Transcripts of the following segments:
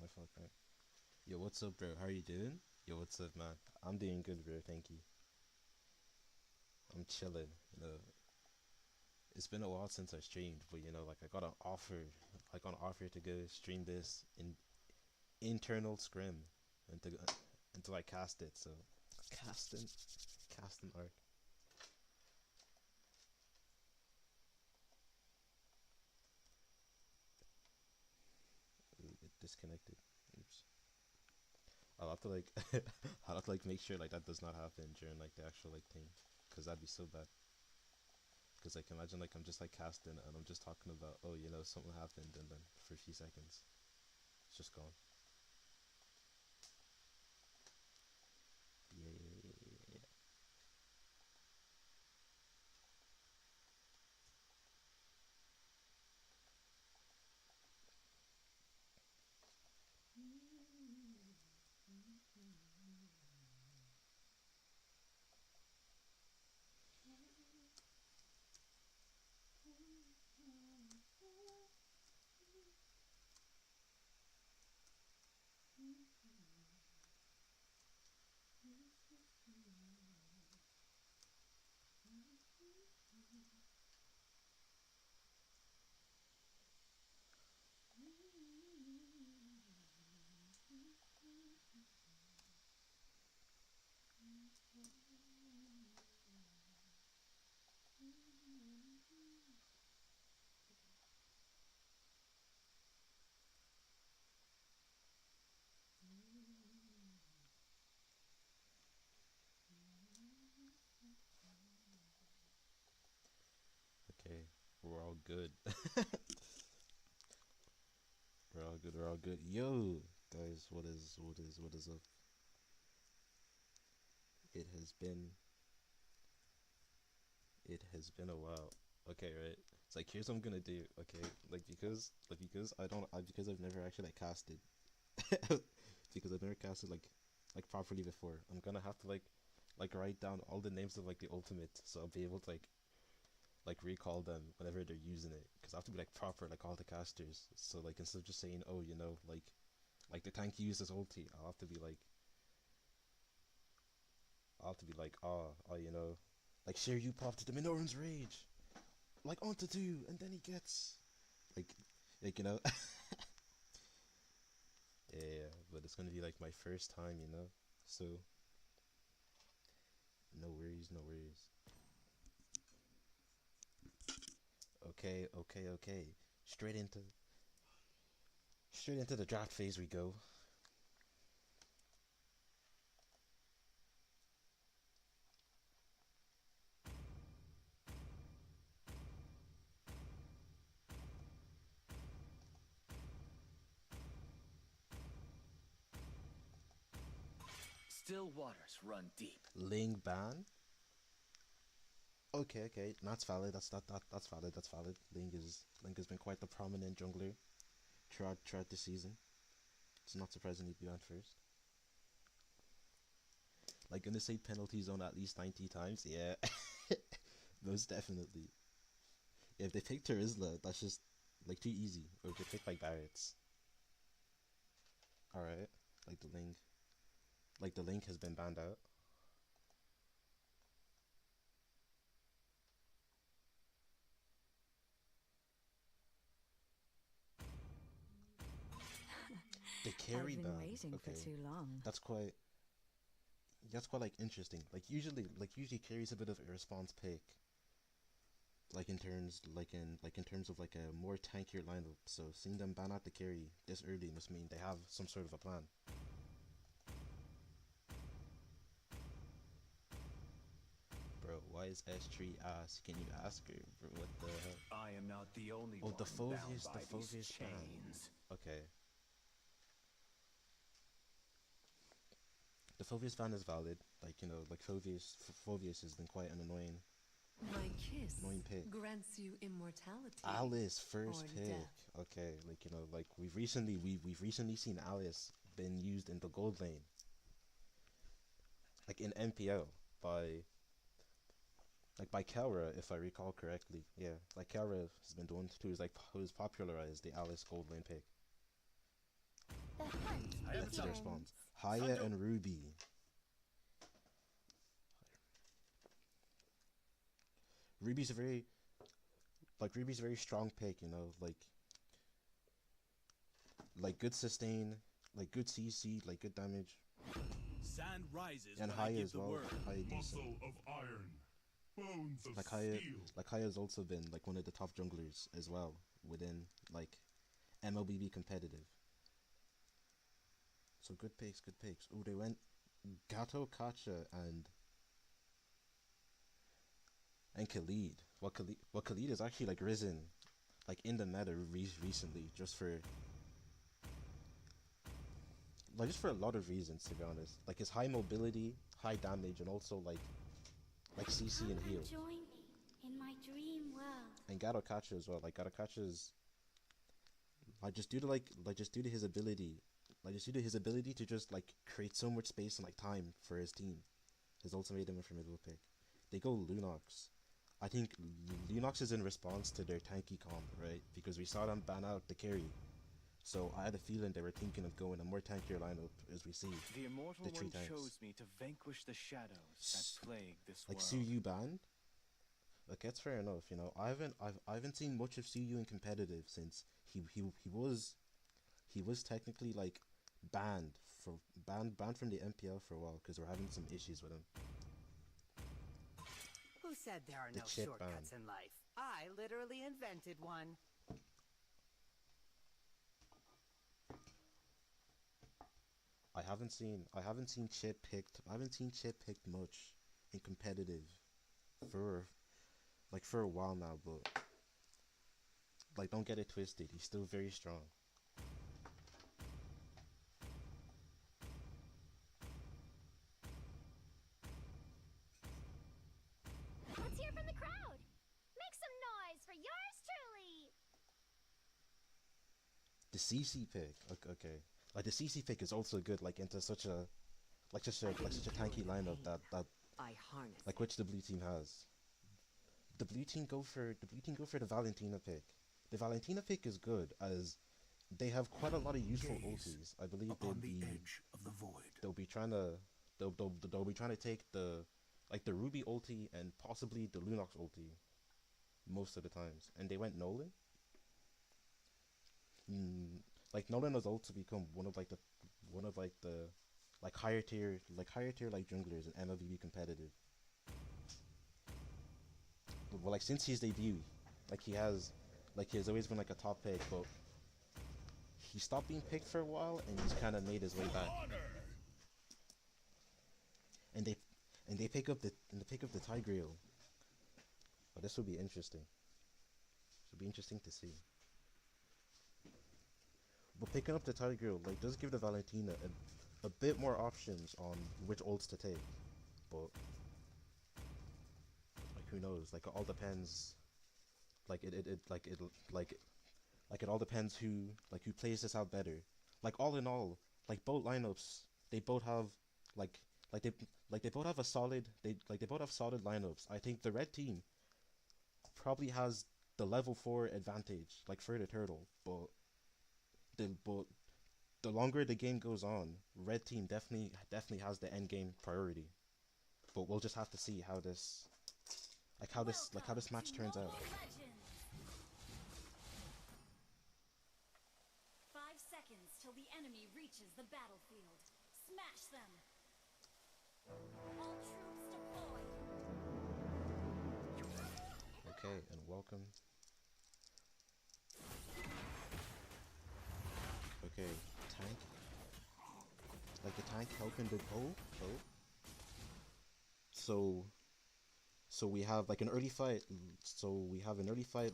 My fault, bro. Yo, what's up, bro? How are you doing? Yo, what's up, man? I'm doing good, bro. Thank you. I'm chilling. It's been a while since I streamed, but like I got an offer, to go stream this in internal scrim, and to like cast it. So, casting, casting art. Ooh, it disconnected. Oops. I'll have to like, I'll have to like make sure like that does not happen during like the actual like thing, cause that'd be so bad. Cause like imagine like I'm just like casting and I'm just talking about something happened and then for a few seconds it's just gone. Yeah, yeah, yeah, yeah. Okay, we're all good. We're all good. We're all good. Yo, guys, what is up? It has been it has been a while. Okay, right. It's like here's what I'm gonna do. Okay, because because I've never actually like casted because I've never casted like properly before. I'm gonna have to like write down all the names of like the ultimate, so I'll be able to like recall them whenever they're using it. Cause I have to be like proper like all the casters. So like instead of just saying like the tank uses ulti, I'll have to be like like share you popped the Minoran's rage like onto two and then he gets like like. Yeah, but it's gonna be like my first time. So no worries, no worries. Okay, okay, okay. Straight into straight into the draft phase we go. Still waters run deep. Ling ban. Okay, okay, that's valid. That's valid. That's valid. Ling has been quite the prominent jungler throughout the season. It's not surprising he'd be on first. Like gonna say penalty zone at least 90 times. Yeah, most definitely. If they pick Terizla, that's just like too easy. Or if they pick like Barrett's. All right, like the link has been banned out. The I've carry been ban. waiting for Okay, too long. that's quite like interesting. Like usually carries a bit of a response pick. Like in terms of like a more tankier lineup. So seeing them ban out the carry this early must mean they have some sort of a plan. Bro, why is S3 ass? Can you ask her, bro? What the hell? I am not the only Oh, one bound The by these Phoveus ban. chains. Okay, the Phoveus ban is valid. Like Phoveus has been quite an My kiss annoying pick. grants you immortality Alice or first pick. death. Okay, like we've recently seen Alice been used in the gold lane, like in MPL by Kara, if I recall correctly. Yeah, like Kara has been the one who's popularized the Alice gold lane pick. to their spawns. Haya and Ruby. Ruby's a very strong pick, you know, like good sustain, like good CC, like good damage. Sand rises and when I Haya give as the well. word. Haya decent. Muscle of iron, bones of Like Haya, steel. Haya's also been like one of the top junglers as well within like MLBB competitive. So good picks, good picks. Oh, they went Gato, Kacha, and Khalid. Khalid is actually like risen, like in the meta recently, just for a lot of reasons, to be honest. Like his high mobility, high damage, and also like CC and heal. Join me in my dream world. And Gato Kacha as well. Like Gato Kacha's just due to his ability, to just like create so much space and like time for his team, has also made him a formidable pick. They go Lunox. I think Lunox is in response to their tanky comp, right? Because we saw them ban out the carry. So I had a feeling they were thinking of going a more tankier lineup, as we see. The immortal The three one tanks. chose me to vanquish the shadows that plague this Like world. Suyu banned. Like that's fair enough, you know. I haven't seen much of Suyu in competitive since he was technically like banned from the MPL for a while because we're having some issues with him. Who said there are The no chip shortcuts in life? I literally invented one. I haven't seen Chip picked much in competitive for a while now, but like don't get it twisted, he's still very strong. Let's hear from the crowd. Make some noise for yours truly. The CC pick, okay. Like the CC pick is also good, like into such a tanky lineup that I harness. like which the blue team has. The blue team go for the Valentina pick. The Valentina pick is good as they have quite a lot of useful ultis. I believe Upon the edge of the void. they'll be trying to take the Ruby ulti and possibly the Lunox ulti most of the times. And they went Nolan. Like Nolan was also become one of the higher tier junglers in MLBB competitive. Well, like since his debut, he has always been like a top pick, but he stopped being picked for a while and he's kind of made his way back. And they pick up the Tigreal. Oh, this will be interesting. This will be interesting to see. But picking up the Tigreal does give the Valentina a bit more options on which ults to take. But who knows? Like it all depends. It all depends who plays this out better. Like all in all, both lineups, they both have they both have solid lineups. I think the red team probably has the level 4 advantage for the turtle, but the longer the game goes on, red team definitely has the end game priority. But we'll just have to see how this match turns out. 5 seconds till the enemy reaches the battlefield. Smash them. All troops deployed. Okay, and welcome. Okay, tank. The tank helping the So we have an early fight. So we have an early fight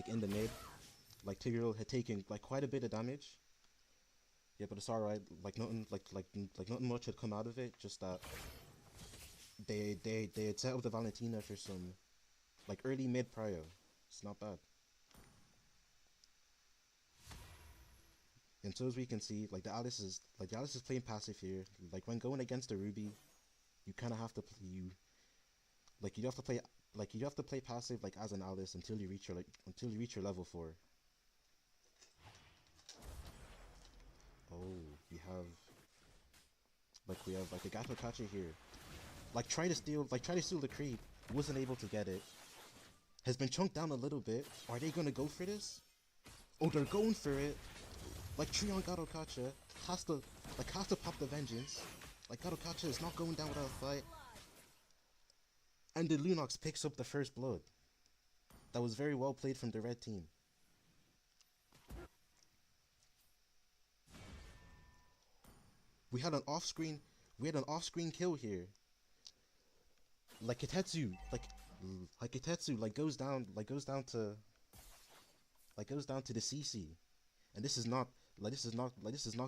in the mid. Tigreal had taken quite a bit of damage. Yeah, but it's alright. Nothing nothing much had come out of it. Just that they had set up the Valentina for some early mid prio. It's not bad. And so as we can see, the Alice is playing passive here. When going against the Ruby, you kind of have to you have to play passive as an Alice until you reach your level 4. Oh, we have Like we have like the Gato Kache here. Like try to steal the creep. Wasn't able to get it. Has been chunked down a little bit. Are they gonna go for this? Oh, they're going for it. Like Trion Gato Kache has to pop the vengeance. Like Gato Kache is not going down without a fight. And the Lunox picks up the first blood. That was very well played from the red team. We had an off-screen kill here. Like Kitetsu goes down to the CC. And this is not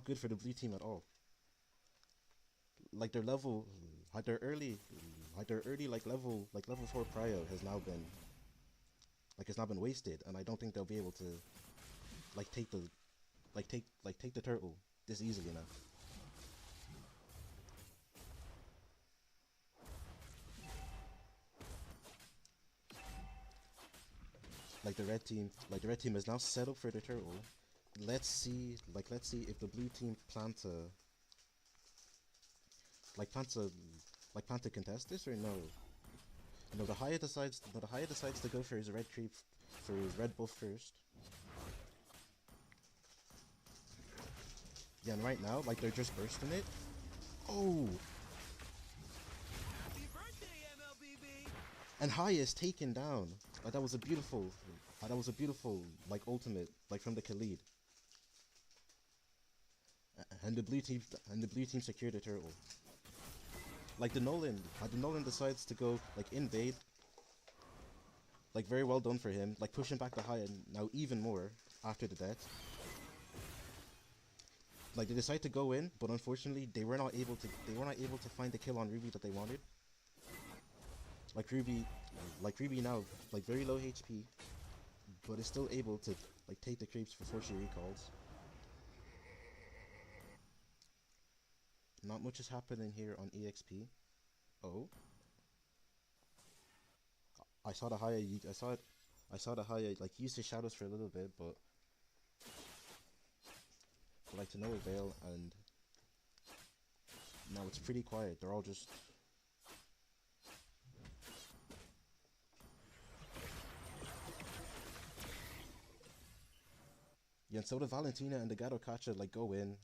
good for the blue team at all. Like their level early level 4 prio has now been wasted, and I don't think they'll be able to take the turtle this easily enough. Like the red team is now set up for the turtle. Let's see if the blue team plan to contest this or no. No, the Haya decides to go for his red creep, for his red buff first. Yeah, and right now, like they're just bursting it. Oh! Happy birthday, MLBB! And Haya is taken down. That was a beautiful like ultimate, like from the Khalid. And the blue team secured the turtle. Like the Nolan decides to go like invade. Like very well done for him. Like pushing back the Haya now even more after the death. Like they decide to go in, but unfortunately they were not able to find the kill on Ruby that they wanted. Like Ruby now like very low HP, but is still able to like take the creeps before she recalls. Not much is happening here on EXP. Oh, I saw the Haya like use his shadows for a little bit, but like to no avail, and now it's pretty quiet. They're all just yeah, and so the Valentina and the Gato Kacha like go in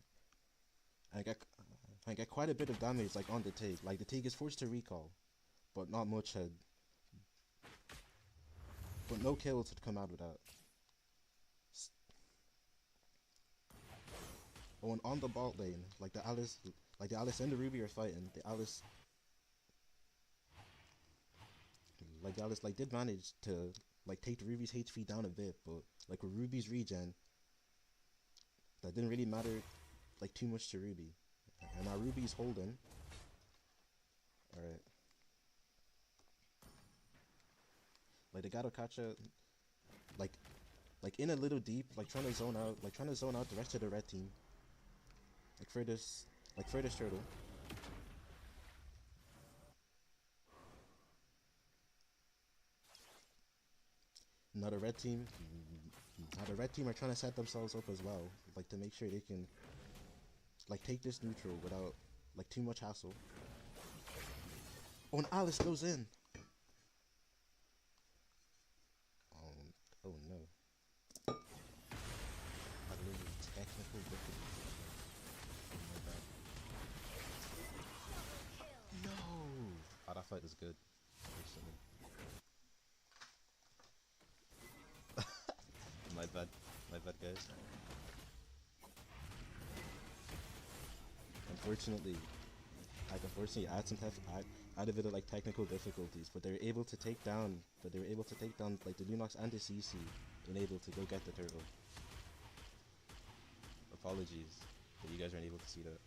and get quite a bit of damage like on the Tig. Like the Tig is forced to recall, but not much had, but no kills had come out of that. Oh, and on the bot lane, like the Alice and the Ruby are fighting. The Alice like did manage to like take the Ruby's HP down a bit, but like with Ruby's regen, that didn't really matter like too much to Ruby. And now Ruby's holding. Alright. Like the Gato Kacha like in a little deep, like trying to zone out the rest of the red team. Like for this turtle. Now the red team are trying to set themselves up as well, like to make sure they can like take this neutral without like too much hassle. Oh, and Alice goes in. Oh no. I literally technical difficulty. No! Oh, that fight is good. My bad guys. Unfortunately, I had a bit of like technical difficulties, but they were able to take down like the Lunox and the CC and able to go get the turtle. Apologies that you guys weren't able to see that.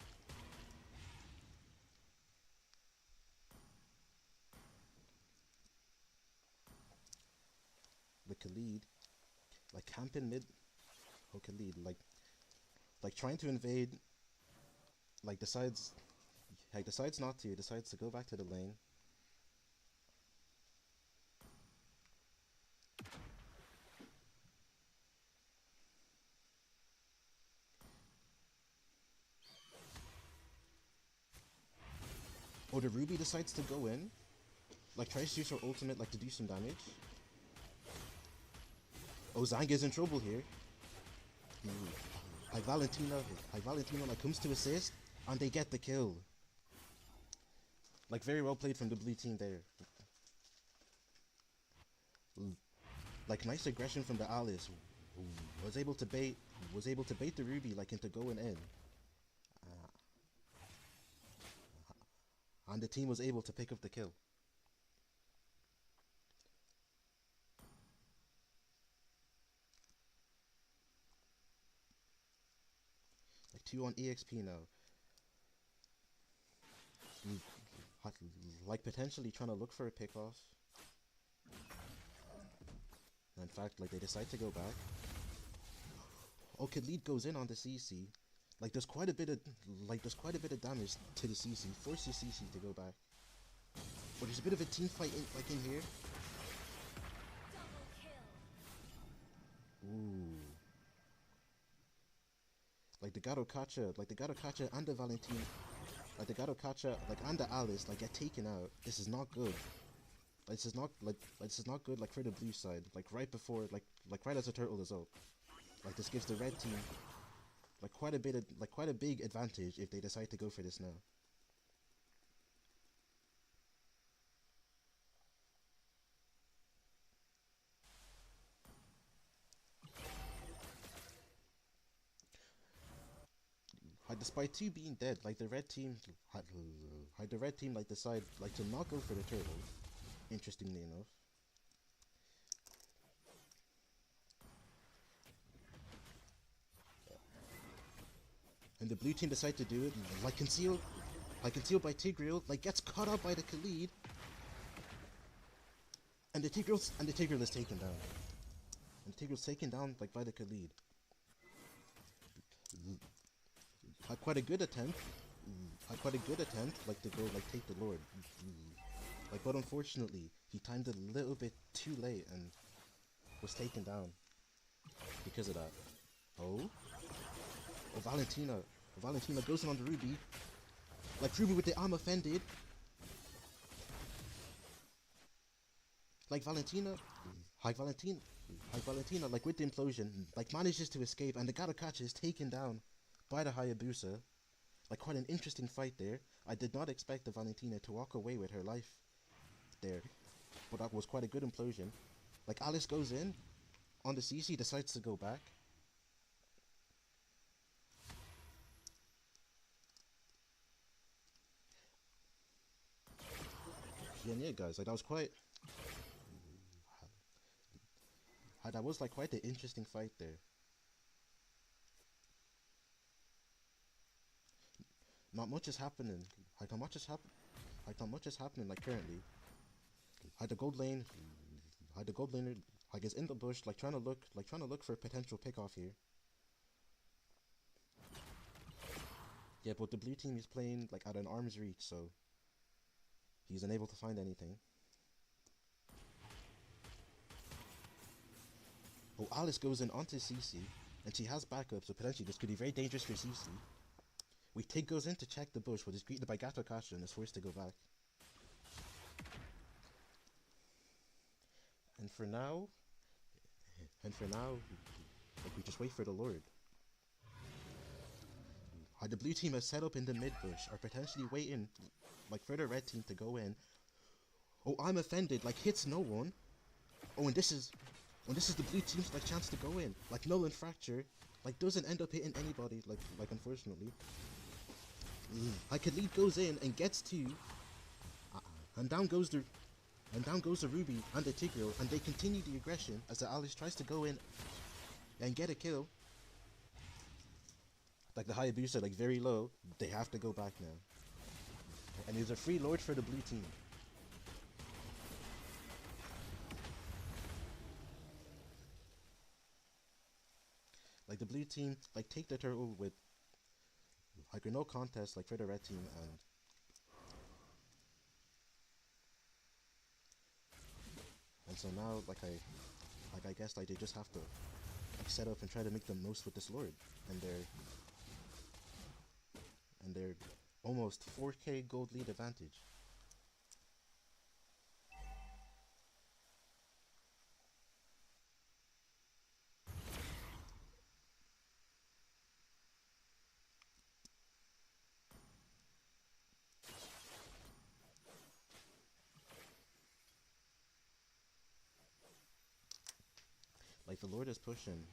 The Khalid, like camping mid. Oh, Khalid, like trying to invade. Like decides not to. Decides to go back to the lane. Or the Ruby decides to go in, like tries to use her ultimate like to do some damage. Oh, Zanga's in trouble here. Like Valentina like comes to assist, and they get the kill. Like very well played from the blue team there. Like nice aggression from the Alice. Was able to bait the Ruby like into going in. And the team was able to pick up the kill. Like 2 on EXP now. Like potentially trying to look for a pick off. In fact, like they decide to go back. Oh, Khalid goes in on the CC. Like there's quite a bit of damage to the CC. Forces CC to go back. But there's a bit of a team fight in here. Ooh. Like the Gato-Kacha and the Valentine, like the Gato-Kacha, like and the Alice, like get taken out. This is not good. This is not good. Like for the blue side, like right before, like right as the turtle is up. Like this gives the red team like quite a big advantage if they decide to go for this now. Despite 2 being dead, like the red team like decide like to not go for the turtle. Interestingly enough. And the blue team decide to do it, like concealed by Tigreal, like gets caught up by the Khalid. And the Tigreal is taken down. And the Tigreal's taken down like by the Khalid. Had quite a good attempt, like to go like take the Lord. Like but unfortunately he timed it a little bit too late and was taken down because of that. Oh, Valentina goes in on the Ruby. Like Ruby with the arm offended. Like Valentina, like with the implosion, like manages to escape, and the Gato-Kacha is taken down by the Hayabusa. Like quite an interesting fight there. I did not expect the Valentina to walk away with her life there, but that was quite a good implosion. Like Alice goes in on the CC, decides to go back. Yeah, guys, like that was quite the interesting fight there. Not much is happening. Not much is happening like currently. The gold laner like is in the bush, like trying to look for a potential pick off here. Yeah, but the blue team is playing like at an arm's reach, so he's unable to find anything. Oh, Alice goes in onto CC, and she has backup, so potentially this could be very dangerous for CC. Tig goes in to check the bush, but is greeted by Gato-Kacha and is forced to go back. And for now, like we just wait for the Lord. The blue team is set up in the mid bush, are potentially waiting, like for the red team to go in. Oh, I'm offended, like hits no one. Oh, and this is the blue team's like chance to go in, like null and fracture, like doesn't end up hitting anybody, like unfortunately. Like Khalid goes in and gets 2, and down goes the Ruby and the Tigreal, and they continue the aggression as the Alice tries to go in and get a kill. Like the Hayabusa, like very low, they have to go back now. And there's a free Lord for the blue team. Like the blue team, like take the turtle with like no contest, like for the red team, and so now like I guess like they just have to like set up and try to make the most with this Lord, and they're almost 4k gold lead advantage. the Lord is pushing.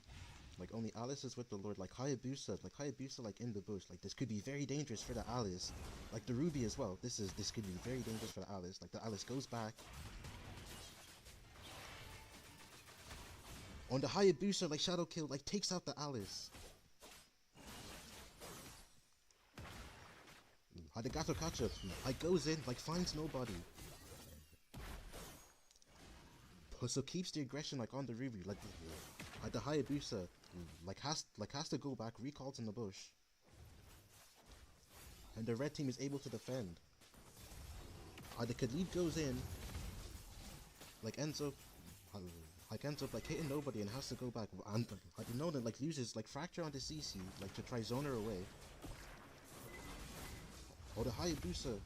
Like only Alice is with the Lord. Like Hayabusa, like in the bush. Like this could be very dangerous for the Alice. Like the Ruby as well. This could be very dangerous for the Alice. Like the Alice goes back. On the Hayabusa, like Shadow Kill, like takes out the Alice. Harigato Kacha, like goes in, like finds nobody. So keeps the aggression like on the Ruby, like the Hayabusa, like has to go back, recalls in the bush. And the red team is able to defend. The Khalid goes in, like ends up like hitting nobody and has to go back. And the Nolan like uses like Fracture on the CC, like to try zone her away. Or the Hayabusa,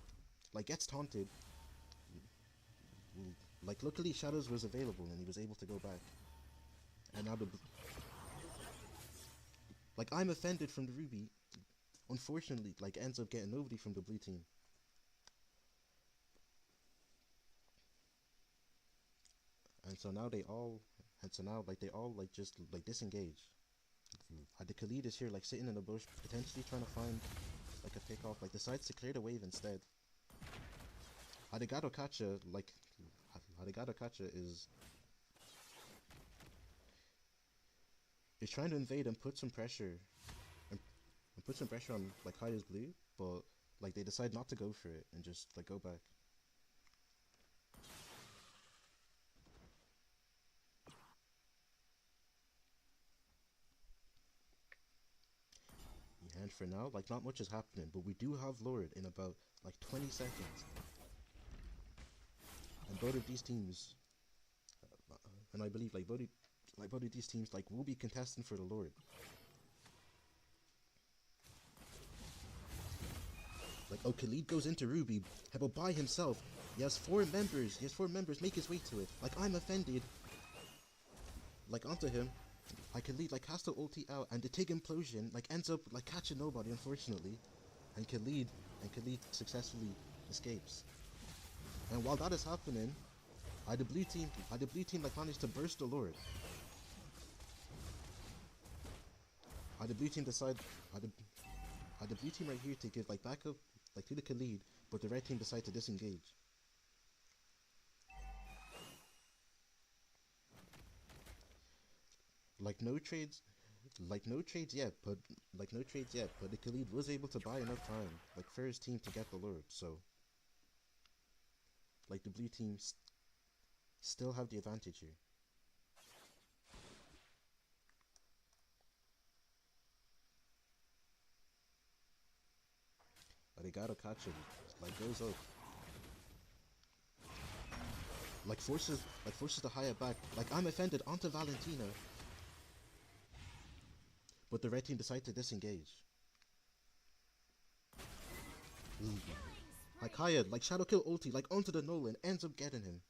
like gets taunted. Like luckily Shadows was available and he was able to go back. And now like I'm offended from the Ruby. Unfortunately, like ends up getting nobody from the blue team. And so now they all like just like disengage. The Khalid is here like sitting in the bush, potentially trying to find like a pick off, like decides to clear the wave instead. Harigato Kacha is trying to invade and put some pressure on like Haya's blue, but like they decide not to go for it and just like go back. And for now, like not much is happening, but we do have Lord in about like 20 seconds. And both of these teams, and I believe like both of these teams like will be contesting for the Lord. Like oh, Khalid goes into Ruby, but by himself. He has four members make his way to it. Like I'm offended. Like onto him. Like Khalid like has to ulti out, and the Tig implosion like ends up like catching nobody unfortunately, and Khalid successfully escapes. And while that is happening, the blue team like managed to burst the Lord. The blue team decide the blue team right here to give like backup like to the Khalid, but the red team decide to disengage. Like no trades yet, but the Khalid was able to buy enough time, like for his team to get the Lord, so like the blue team still have the advantage here. But they gotta catch him, like goes up. Like forces the higher back, like I'm offended onto Valentina. But the red team decide to disengage. Like Haya, like Shadow Kill ulti, like onto the Nolan, ends up getting him.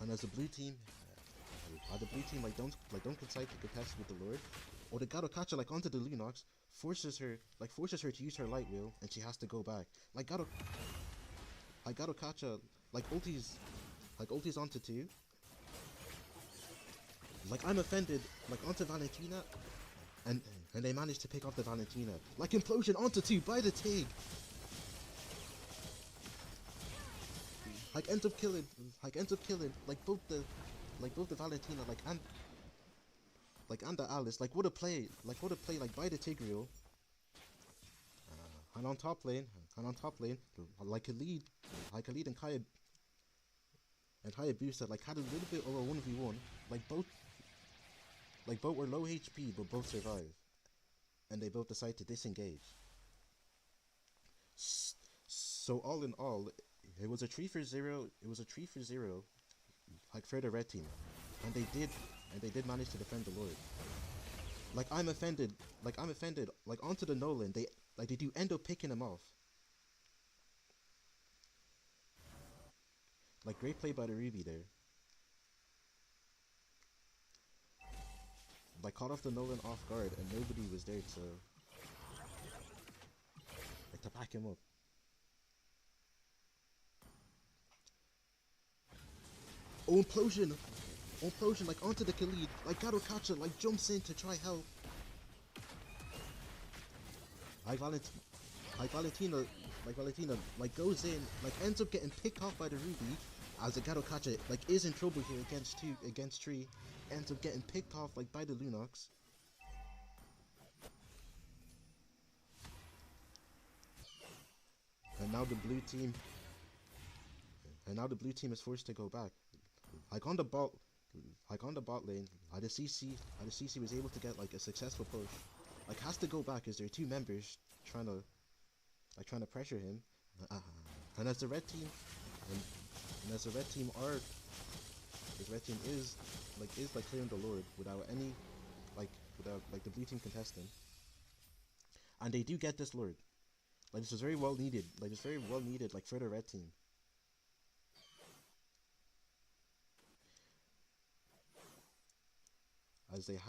And as the blue team like don't decide to contest with the Lord, or the Gadokacha like onto the Lunox, forces her to use her light wheel, and she has to go back. Like Gadokacha like ultis onto two. Like I'm offended, like onto Valentina, and they managed to pick off the Valentina. Like implosion onto two by the Tig. Like ends up killing like both the Valentina and the Alice. Like what a play like by the Tigreal. And on top lane, like Khalid and Kaya and Hayabusa like had a little bit of a 1v1. Like both were low HP, but both survive, and they both decide to disengage. So all in all, it was a 3-for-0. Like for the red team, and they did manage to defend the Lord. Like I'm offended. Like onto the Nolan. They do end up picking him off. Like great play by the Ruby there. Like caught off the Nolan off guard, and nobody was there to back him up. implosion, like onto the Khalid, like Garukacha like jumps in to try help. Valentina like goes in, like ends up getting picked off by the Ruby, as the Garukacha like is in trouble here against Tree, ends up getting picked off like by the Lunox. And now the blue team is forced to go back. Like on the bot lane, the CC was able to get like a successful push. Like has to go back as there are two members trying to pressure him. And as the red team is clearing the Lord without the blue team contesting. And they do get this Lord. Like this was very well needed. Like it's very well needed like for the red team. As they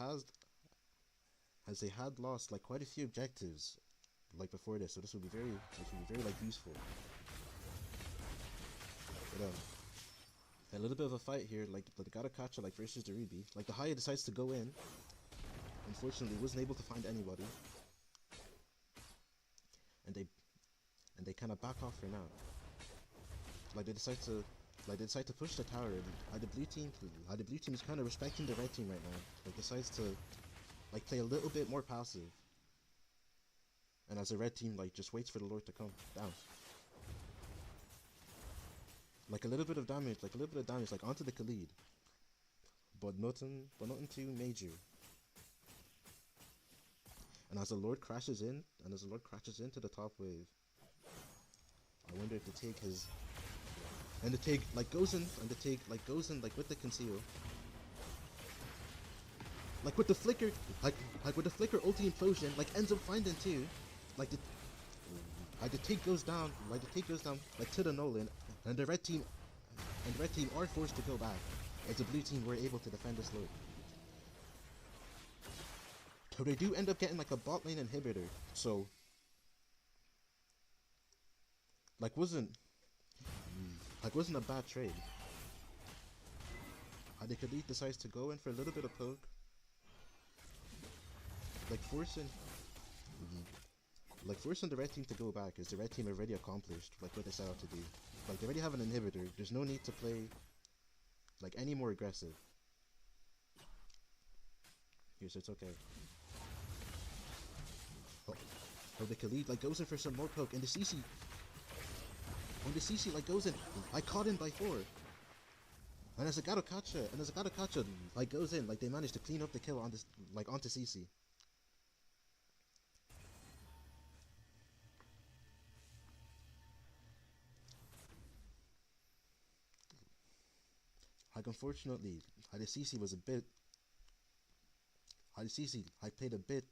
had lost like quite a few objectives like before this, so this would be very like useful. But a little bit of a fight here, like the Garukacha like versus the Ruby. Like the Haya decides to go in. Unfortunately wasn't able to find anybody. And they kind of back off for now. Like they decide to push the tower. And the blue team is kind of respecting the red team right now. Like decides to like play a little bit more passive. And as the red team like just waits for the Lord to come down. Like a little bit of damage like onto the Khalid. But nothing too major. And as the Lord crashes into the top wave, I wonder if the take has... And the take like goes in like with the conceal. Like with the flicker, like with the flicker ulti implosion, like ends up finding two. Like the take goes down like to the Nolan, and the red team are forced to go back. As the blue team were able to defend this Lord. So they do end up getting like a bot lane inhibitor. So like wasn't a bad trade. The Khalid decides to go in for a little bit of poke. Like forcing the red team to go back, as the red team already accomplished like what they set out to do. Like they already have an inhibitor, there's no need to play like any more aggressive. Here, so it's okay. Oh, the Khalid like goes in for some more poke, and the CC like goes in, I caught in by 4. And as a Garukacha like goes in, like they managed to clean up the kill on this like onto CC. Like unfortunately, the CC was a bit... the CC played a bit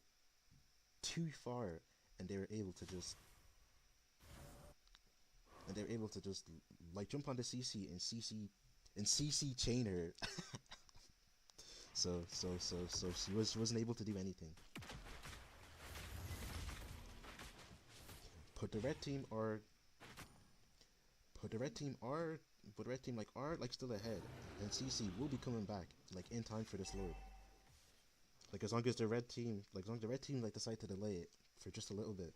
too far, and they were able to just like jump on the CC and CC chain her. so she wasn't able to do anything. But the red team are still ahead, and CC will be coming back like in time for this Lord. Like as long as the red team like decide to delay it for just a little bit.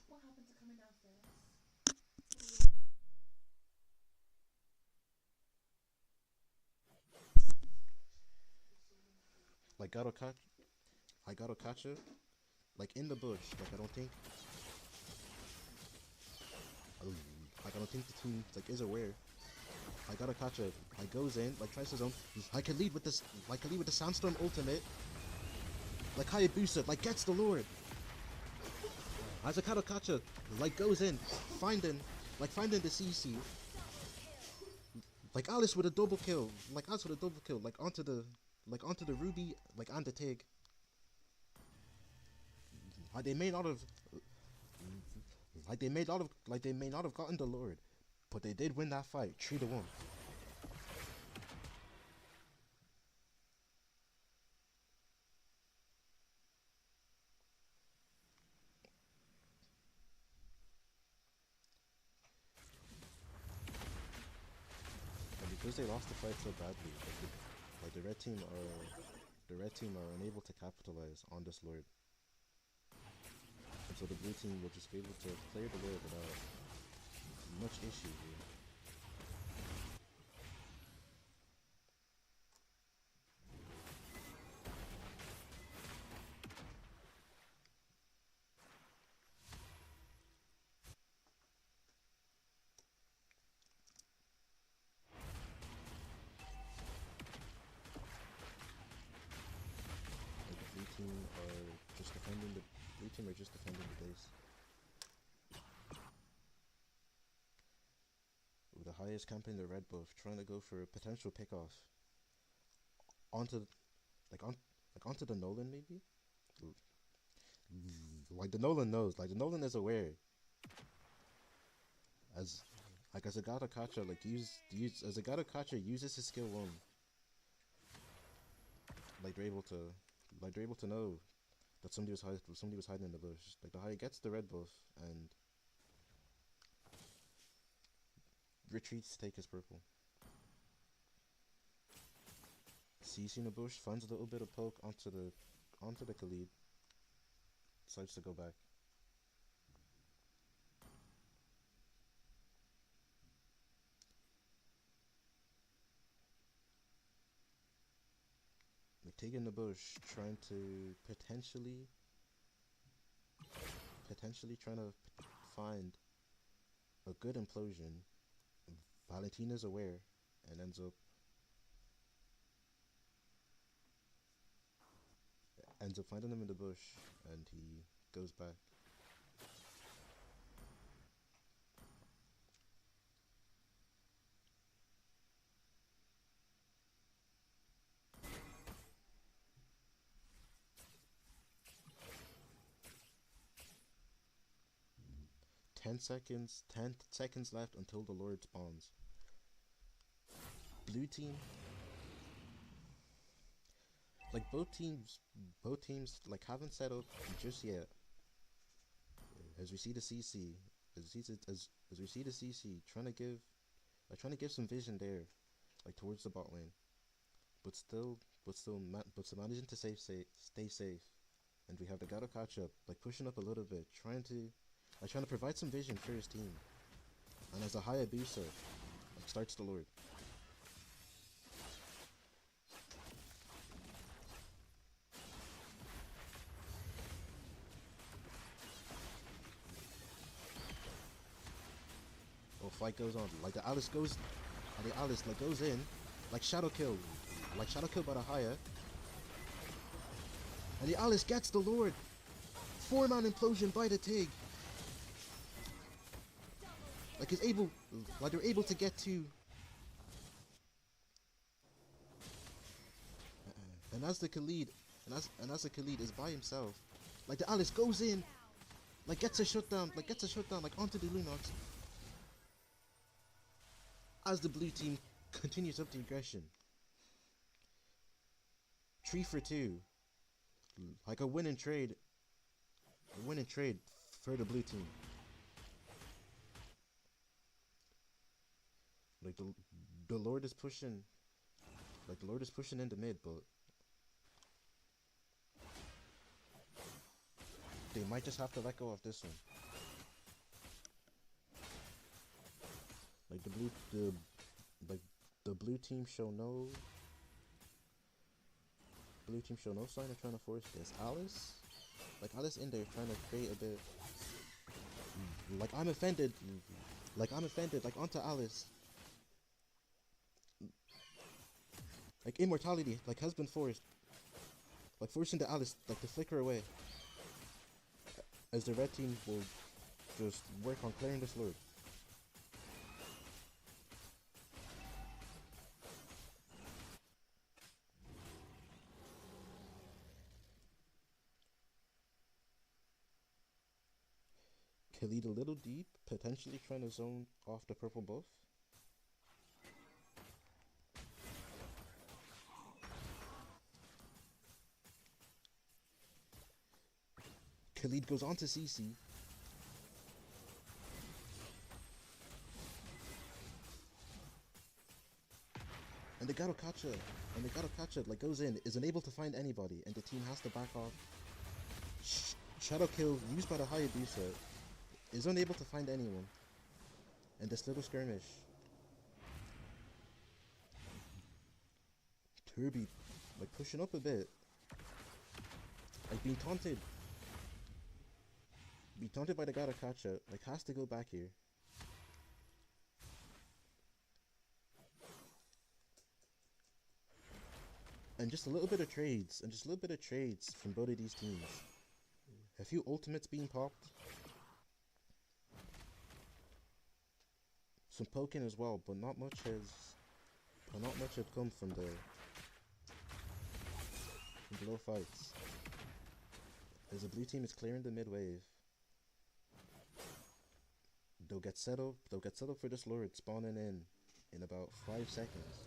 What happened to coming downstairs? Like Garukacha, like in the bush. Like I don't think the team like is aware. Garukacha like goes in, like tries his own. I can lead with this, the Sandstorm ultimate. Like Hayabusa, like gets the Lord. As a Garukacha like goes in, finding the CC. Like Alice with a double kill, like onto the Ruby, like and the Tig. They may not have gotten the Lord, but they did win that fight 3-1. because they lost the fight so badly, like the red team are unable to capitalize on this lord, and so the blue team will just be able to clear the lord without much issue. Really. Blue team are just defending the base. With the highest camp in the red buff, trying to go for a potential pickoff onto onto the Nolan maybe? Like the Nolan knows, like the Nolan is aware. As a Gato Kacha, as a Gato Kacha uses his skill 1. Like they're able to know that somebody was hiding in the bush. Like the Haya gets the red buff and retreats to take his purple. Sees in the bush, finds a little bit of poke onto the Khalid. Decides to go back. McTig in the bush, trying to potentially trying to find a good implosion. Valentina's aware and ends up finding him in the bush, and he goes back. Ten seconds left until the Lord spawns. Blue team, like both teams like haven't set up just yet. As we see the CC, trying to give some vision there, like towards the bot lane, but still managing to stay safe. And we have the Gato catch up, like pushing up a little bit, trying to provide some vision for his team. And as a Hayabusa, like starts the Lord. Oh, fight goes on. Like the Alice goes in, like shadow kill by the Haya. And the Alice gets the Lord. 4-man implosion by the Tig. They're able to get to. And as the Khalid is by himself, like the Alice goes in, like gets a shutdown, like onto the Lunox. As the blue team continues up the aggression. 3 for 2. Like a winning trade for the blue team. Like the Lord is pushing in the mid, but they might just have to let go of this one. Like the blue team show no sign of trying to force this. Alice in there trying to create a bit. Like I'm offended, like onto Alice. Like immortality, like has been forced. Like forcing the Alice, like to flicker away. As the red team will just work on clearing this Lord. Khalid a little deep, potentially trying to zone off the purple buff. Khalid goes on to CC. And the Garokacha like goes in, is unable to find anybody, and the team has to back off. Shadow kill used by the Hayabusa is unable to find anyone. And this little skirmish. Turby like pushing up a bit. Like being taunted. Being taunted by the Garokacha, like has to go back here. And just a little bit of trades, from both of these teams. A few ultimates being popped. Some poking as well, but not much has come from the low fights. As the blue team is clearing the mid wave. They'll get set up for this Lord spawning in about 5 seconds.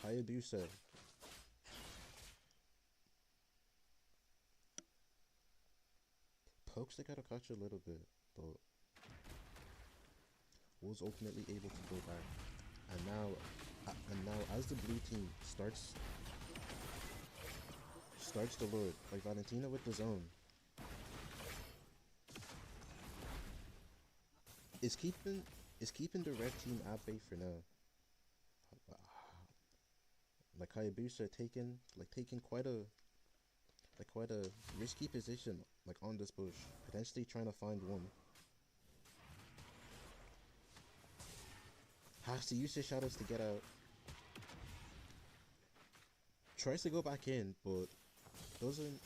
Hayabusa. Pokes the Garokacha a little bit, but was ultimately able to go back. And now as the blue team starts the Lord, like Valentina with the zone, is keeping the red team at bay for now. Like Hayabusa taking quite a risky position, like on this bush, potentially trying to find one. Has to use his shadows to get out. Tries to go back in, but doesn't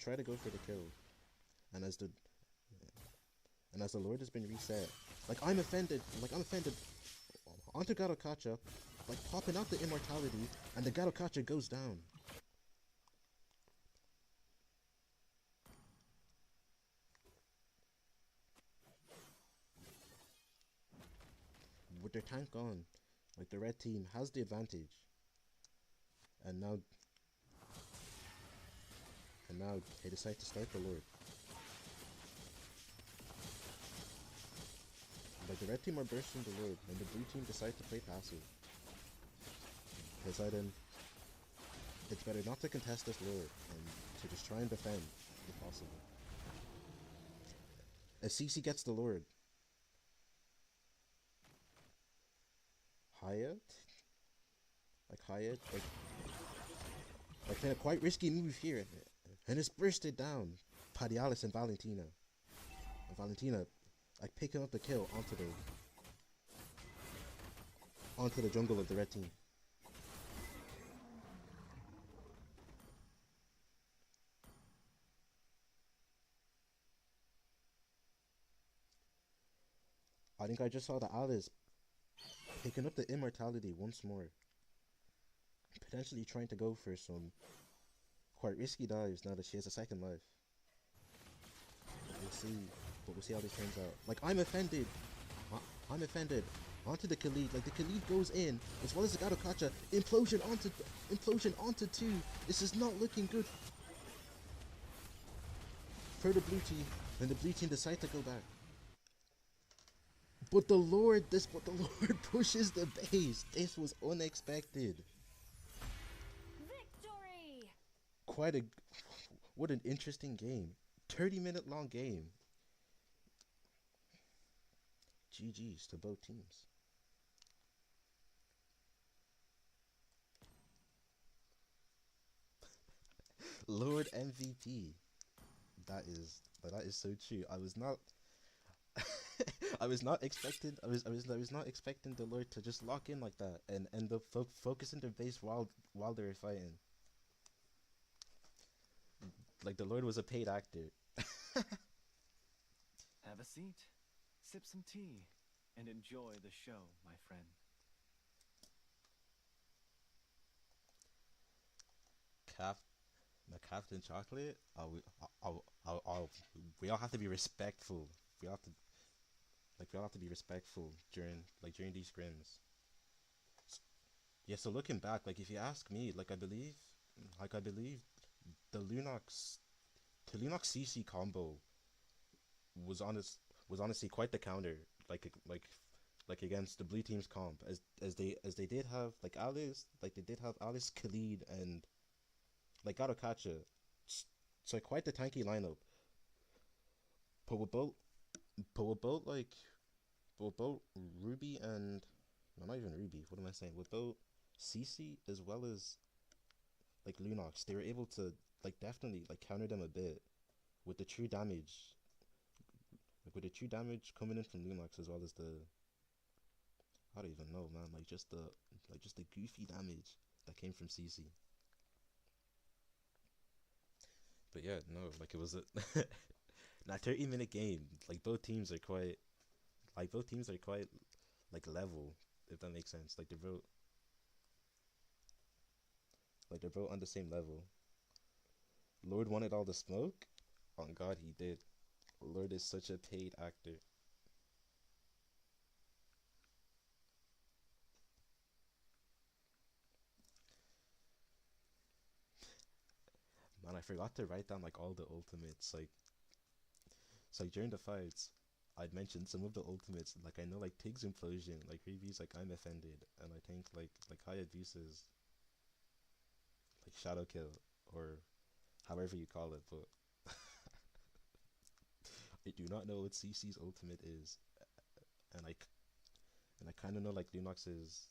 try to go for the kill. And as the Lord has been reset, like I'm offended onto Garokacha, like popping out the immortality, and the Garokacha goes down. With their tank on, like the red team has the advantage. And now they decide to start the Lord. Like the red team are bursting the Lord, and the blue team decide to play passive. Deciding it's better not to contest this Lord, and to just try and defend if possible. As CC gets the Lord, Hyatt, a quite risky move here, and it's bursted down. Padialis and Valentina. Like picking up the kill onto the jungle of the red team. I think I just saw the Alice picking up the immortality once more. Potentially trying to go for some quite risky dives now that she has a second life. We'll see how this turns out. Like I'm offended onto the Khalid. Like the Khalid goes in as well as the Garokacha. Implosion onto 2. This is not looking good for the blue team, and the blue team decide to go back. But the Lord pushes the base. This was unexpected. Victory! What an interesting game. 30-minute long game. GG's to both teams. Lord MVP. That is so true. I was not expecting the Lord to just lock in like that and end up focusing their base while they were fighting. Like the Lord was a paid actor. Have a seat, sip some tea, and enjoy the show, my friend. Captain Chocolate. We all have to be respectful. We all have to be respectful during these scrims. Yeah. So looking back, like if you ask me, I believe the Lunox the Lunox CC combo was honest was honestly quite the counter, like against the blue team's comp, as they did have like Alice, like they did have Alice, Khalid, and like Garokacha. So quite the tanky lineup. But with both, but with both like, but with both Ruby and no, not even Ruby. What am I saying? With both CC as well as like Lunox, they were able to like definitely like counter them a bit with the true damage, like with the true damage coming in from Lunox as well as the I don't even know, man. Like just the goofy damage that came from CC. But yeah, no, like it was a that 30-minute game. Like both teams are quite like level, if that makes sense. Like they're both on the same level. Lord wanted all the smoke. On God, he did. Lord is such a paid actor. Man, I forgot to write down like all the ultimates. Like during the fights, I'd mentioned some of the ultimates. Like I know like Tig's implosion, like Ruby's like I'm offended, and I think like Hayabusa's like shadow kill or however you call it. But I do not know what CC's ultimate is, and I kind of know like Lunox's.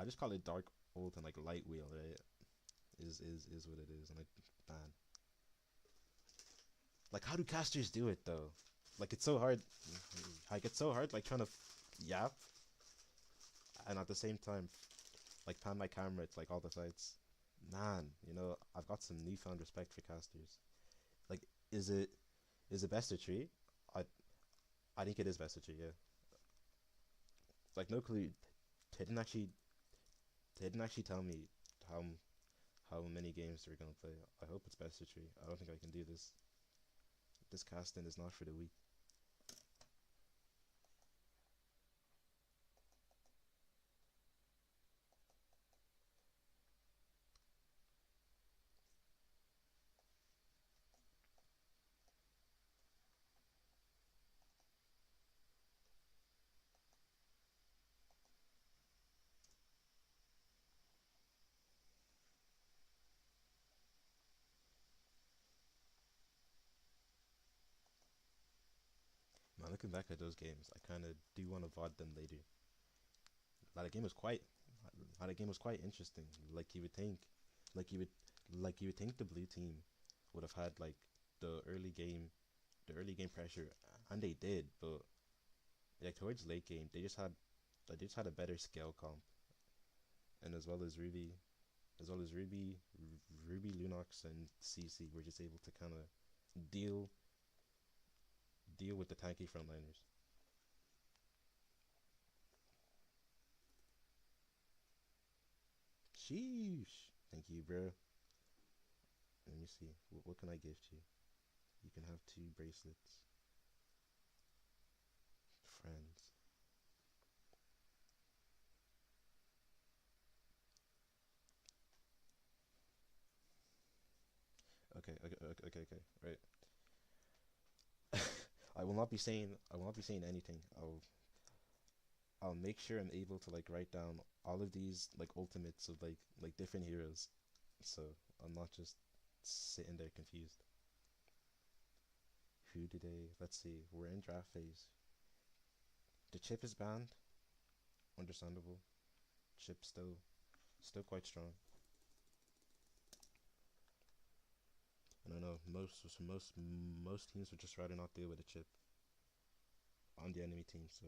I just call it dark ult and like light wheel, right? Is what it is, and man, like how do casters do it though? Like it's so hard. Like it's so hard, like trying to yap and at the same time like pan my camera to like all the fights. Man, I've got some newfound respect for casters. Like, is it best of three? I I think it is best of three. Yeah. Like no clue. They didn't actually they didn't actually tell me how how many games they're gonna play. I hope it's best of three. I don't think I can do this. This casting is not for the weak. Man, looking back at those games, I kind of do want to VOD them later. Like the game was quite, like the game was quite interesting. Like you would think, like you would, like you would think the blue team would have had like the early game, the early game pressure, and they did. But like towards late game, they just had a better scale comp, and as well as Ruby, Lunox, and CC were just able to kind of deal deal with the tanky frontliners. Sheesh. Thank you, bro. Let me see. What can I gift you? You can have 2 bracelets. Friends. Okay. Right. I will not be saying anything. I'll make sure I'm able to like write down all of these like ultimates of like different heroes, so I'm not just sitting there confused. Who do they? Let's see. We're in draft phase. The chip is banned. Understandable. Chip still quite strong. I don't know. Most teams would just rather not deal with a chip on the enemy team. So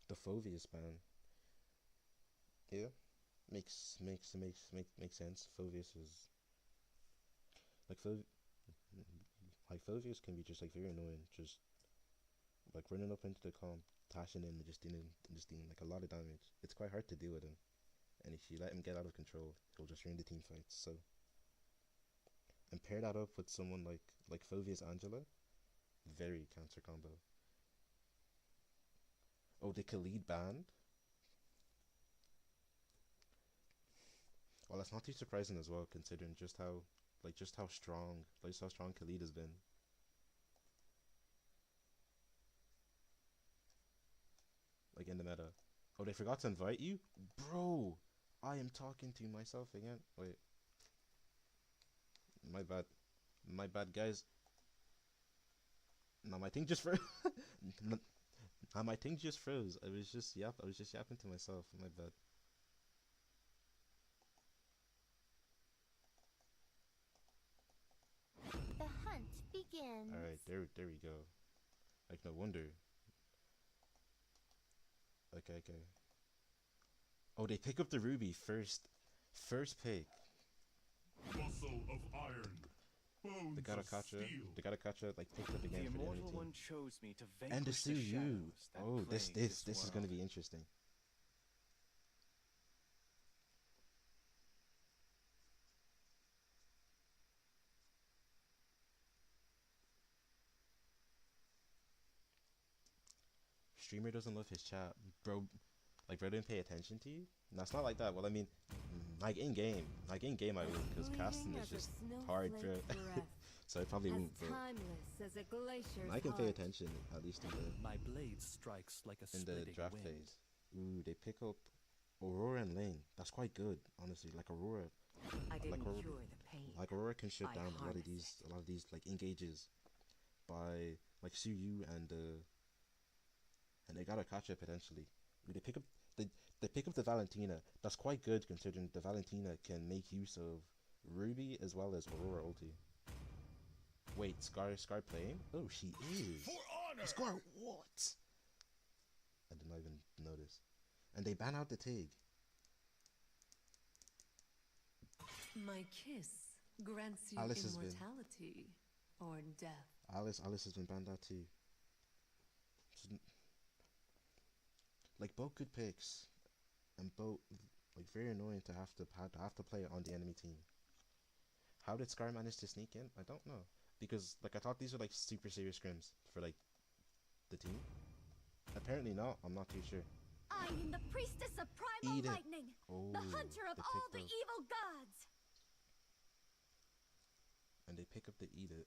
the Fovius ban, yeah, makes sense. Fovius is like Fovius can be just like very annoying. Just like running up into the comp, tashing in, and just doing like a lot of damage. It's quite hard to deal with him. And if you let him get out of control, he'll just ruin the team fights. So, and pair that up with someone like Fovius Angela, very counter combo. Oh, the Khalid band. Well, that's not too surprising as well, considering just how strong, Khalid has been. Like in the meta. Oh, they forgot to invite you, bro. I am talking to myself again. Wait, my bad, guys. Now my thing just froze. Now my thing just froze. I was just yapping to myself. My bad. The hunt begins. All right, there we go. Like no wonder. Okay. Oh, they pick up the ruby first pick. Muscle of iron. They Bones of steel. gotta catch it. Like picked up The again for the enemy immortal team. one chose me to And the vanquish the Suyu. shadows that Oh, this plague is gonna world. be interesting. Streamer doesn't love his chat, bro. Like bro didn't pay attention to you. No, it's not like that. Well, I mean, like in game I will, because casting is just hard, bro. So I probably won't. But timeless as a glacier's I can pay heart. attention at least My blade strikes like a in the splitting draft wind. phase. Ooh, they pick up Aurora and Ling. That's quite good, honestly. Like Aurora, I didn't Aurora- cure the pain. like Aurora can shut I down a lot of harness these like engages by like Suyu and they gotta catch it potentially. Ooh, they pick up the Valentina. That's quite good considering the Valentina can make use of Ruby as well as Aurora ulti. Wait, Scar playing? Oh, she is. For honor. Scar, what? I did not even notice. And they ban out the Tig. My kiss grants you Alice has been- immortality or death. Alice has been banned out too. Like both good picks, and both like very annoying to have to play on the enemy team. How did Scar manage to sneak in? I don't know, because like I thought these were like super serious scrims for like the team. Apparently not. I'm not too sure. I am the priestess of primal Eat it. lightning, Oh, the hunter of they all picked the up- evil gods. And they pick up the Eat It.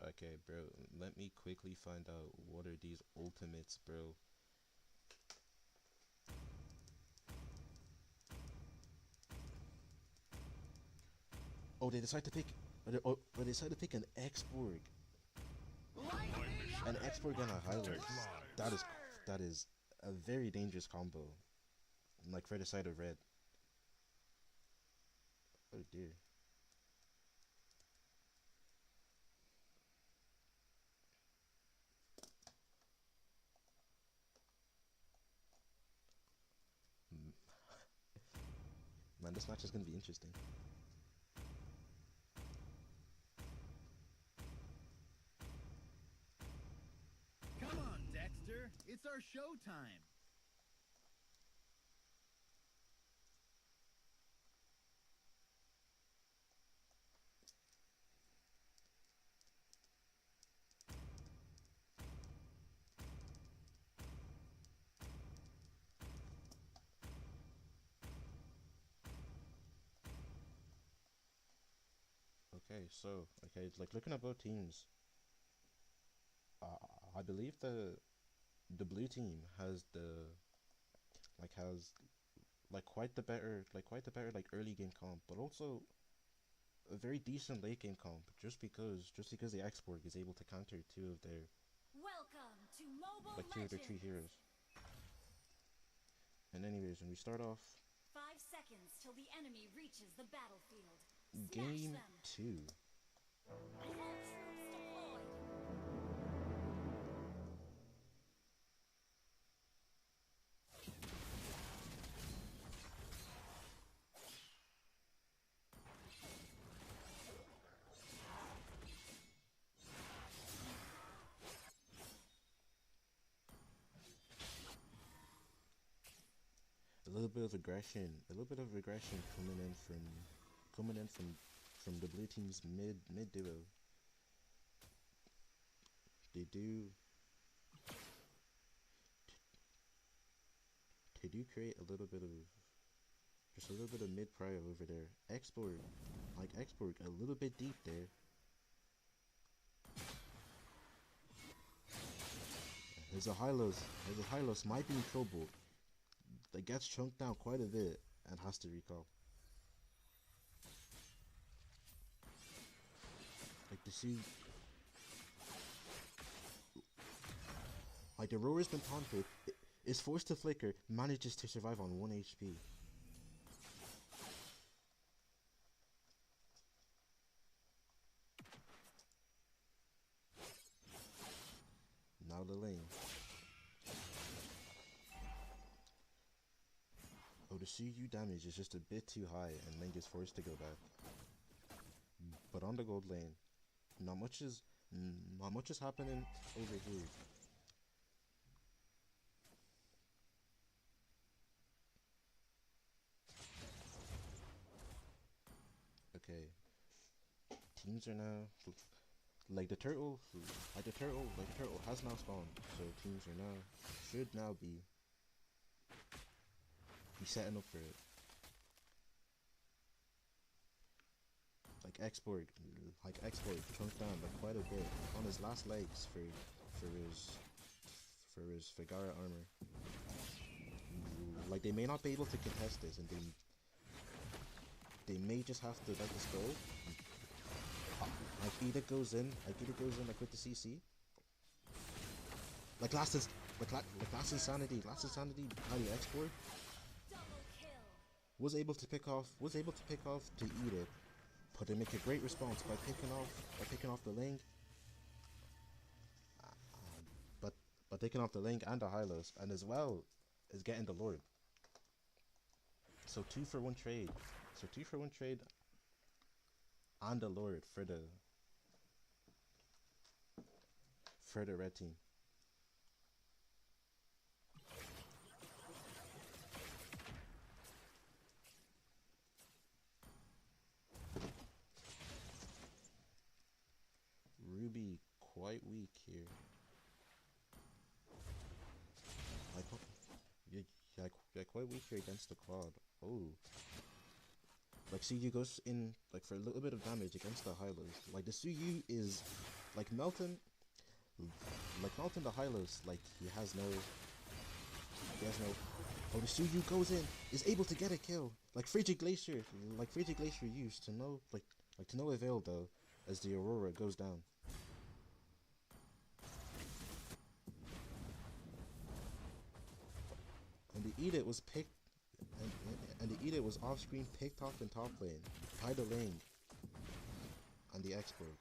Okay, bro. Let me quickly find out what are these ultimates, bro. Oh, they decide to pick. They decide to pick an X-Borg. An X-Borg and a Hyler. That is a very dangerous combo. Like for the side of red. Oh dear. Man, this match is gonna be interesting. Come on, Dexter. It's our showtime. Okay, like looking at both teams, I believe the blue team has quite the better like early game comp, but also a very decent late game comp. Just because the X-Borg is able to counter two of their three heroes. And anyways, when we start off 5 seconds till the enemy reaches the battlefield. game 2. All troops deployed. A little bit of aggression coming in from from the blue team's mid duo. They do create a little bit of just a little bit of mid prio over there. Export a little bit deep there. There's a Hylos might be in trouble. That gets chunked down quite a bit and has to recall. Like to see, like the rower's been taunted, is forced to flicker, manages to survive on 1 HP. Now the lane. Oh, the CU damage is just a bit too high and Link is forced to go back. But on the gold lane, not much is happening over here. Okay. Teams are now the turtle has now spawned, so teams are now should now be setting up for it. Export chunked down like quite a bit on his last legs for his Figara armor. Like they may not be able to contest this, and they may just have to let this go. Akira goes in like with the CC. Like last insanity by the export. Was able to pick off to eat it, but they make a great response by picking off the link. But taking off the link and the Hylos, and as well as getting the Lord. So 2-for-1 trade. And the Lord for the red team. Ruby quite weak here. Yeah, quite weak here against the quad. Oh. Like Suyu goes in like for a little bit of damage against the Hylos. Like the Suyu is like melting the Hylos, like he has no oh, the Suyu goes in, is able to get a kill. Like Frigid Glacier used to no to no avail though, as the Aurora goes down. And the Edit was picked, and the Edit was off-screen picked off in top lane by the lane and the export.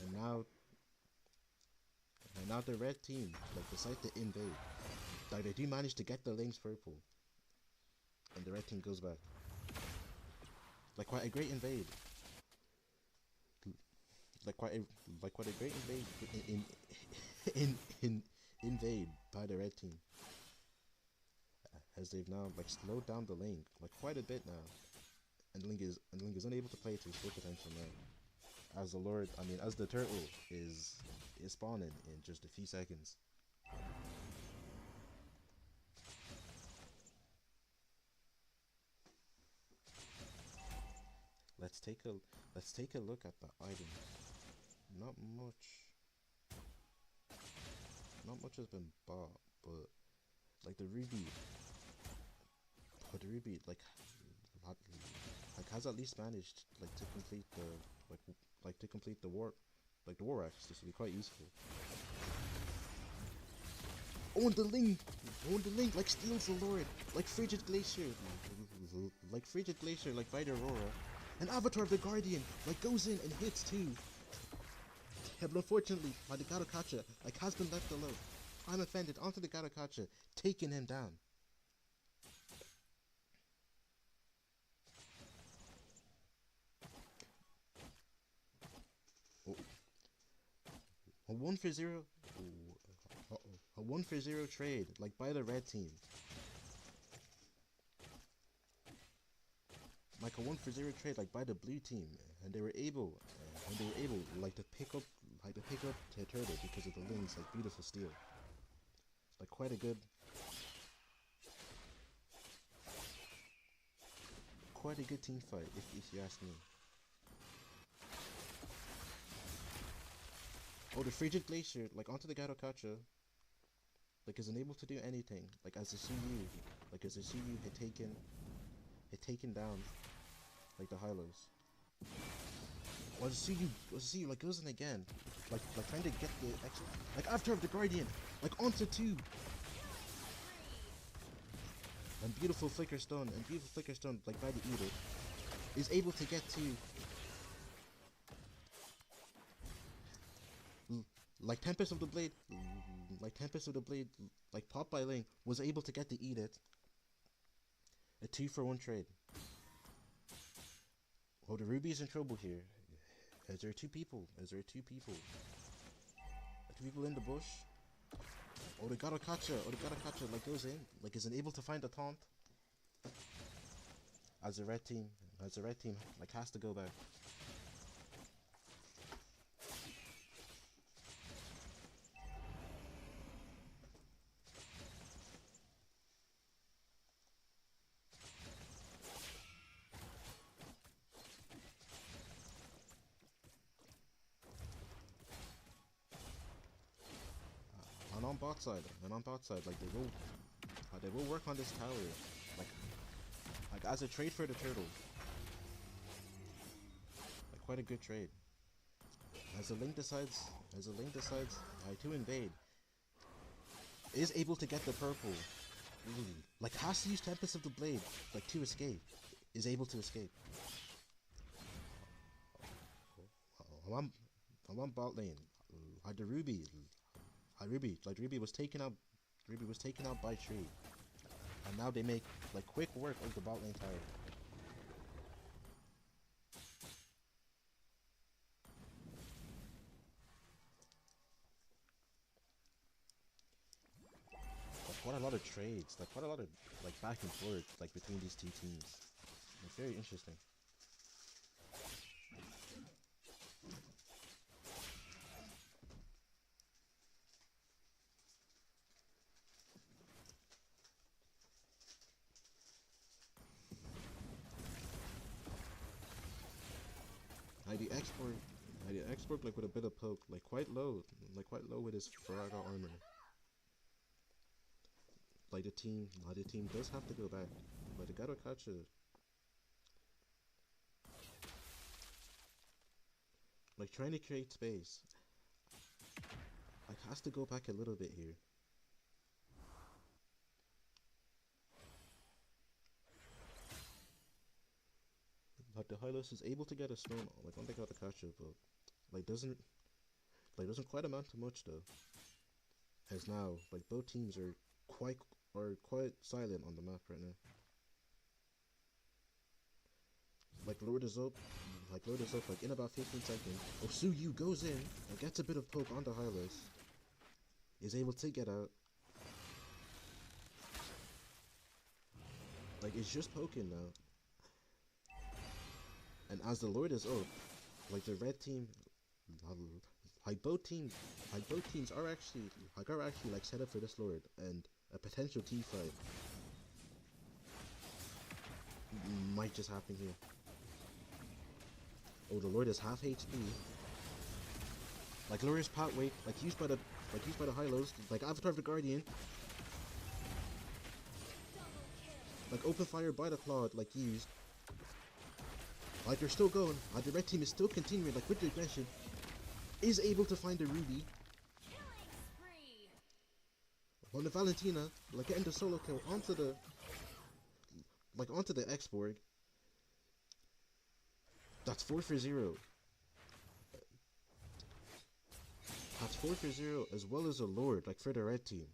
And now the red team decide to invade. Like they do manage to get the lanes purple, and the red team goes back. Like quite a great invade. Like quite a great invade invade by the red team. As they've now slowed down the lane quite a bit now, and Link is unable to play to his full potential now. As the Lord, as the turtle is spawning in just a few seconds. Let's take a look at the items. Not much has been bought, but the ruby. But the ruby has at least managed to complete the warp, the war axe. This will be quite useful. Oh, and the link steals the Lord, Frigid Glacier, by the Aurora. An Avatar of the Guardian goes in and hits too. Yeah, but unfortunately, the Garokacha has been left alone. I'm offended onto the Garokacha, taking him down. A 1-for-0, a 1-for-0 trade, by the red team. like a 1-for-0 trade like by the blue team, and they were able like to pick up the turtle because of the Ling's like beautiful steal. Like quite a good team fight if you ask me. Oh, the Frigid Glacier, like onto the Garokacha, like is unable to do anything. Like as the CU had taken down like the Hylos. Was the CU like goes in again, like trying to get the extra, like after the Guardian, like onto two. And beautiful Flicker Stone, like by the Eater, is able to get to like Tempest of the Blade, like Pop by Ling was able to get the Edict. A 2-for-1 trade. Oh, the Ruby is in trouble here. Is there two people? Two people in the bush? Oh, they gotta catch her. Like goes in, like isn't able to find the taunt. As the red team, like has to go back. And on bot side, like they will work on this tower, like as a trade for the turtle. Like quite a good trade. As the Link decides, to invade, is able to get the purple. Like has to use Tempest of the Blade, like to escape. Is able to escape. I'm on bot lane. The Ruby. Ruby was taken out by Tree. And now they make like quick work of the bot lane tower. Like quite a lot of trades, like quite a lot of like back and forth like between these two teams. Like very interesting. I did export like with a bit of poke, like quite low with his Faraga armor. Like the team does have to go back, but they gotta catch it. Like trying to create space. Like has to go back a little bit here. Like the Hylos is able to get a stone, like on they gotta catch it, but like doesn't quite amount to much though. As now, like both teams are quite silent on the map right now. Like Lord is up, like in about 15 seconds. Oh, Suyu goes in and gets a bit of poke on the Hylos. Is able to get out. Like it's just poking now. And as the Lord is up, like the red team, like both teams are actually like set up for this Lord and a potential team fight might just happen here. Oh, the Lord is half HP. Like glorious pathway, like used by the Hylos, like Avatar of the Guardian. Like open fire by the Claude, like used. Like they're still going. The red team is still continuing, like with the aggression. Is able to find the Ruby. On the Valentina, like getting the solo kill onto the X-Borg. That's 4-for-0. That's 4-for-0 as well as a Lord, like for the red team.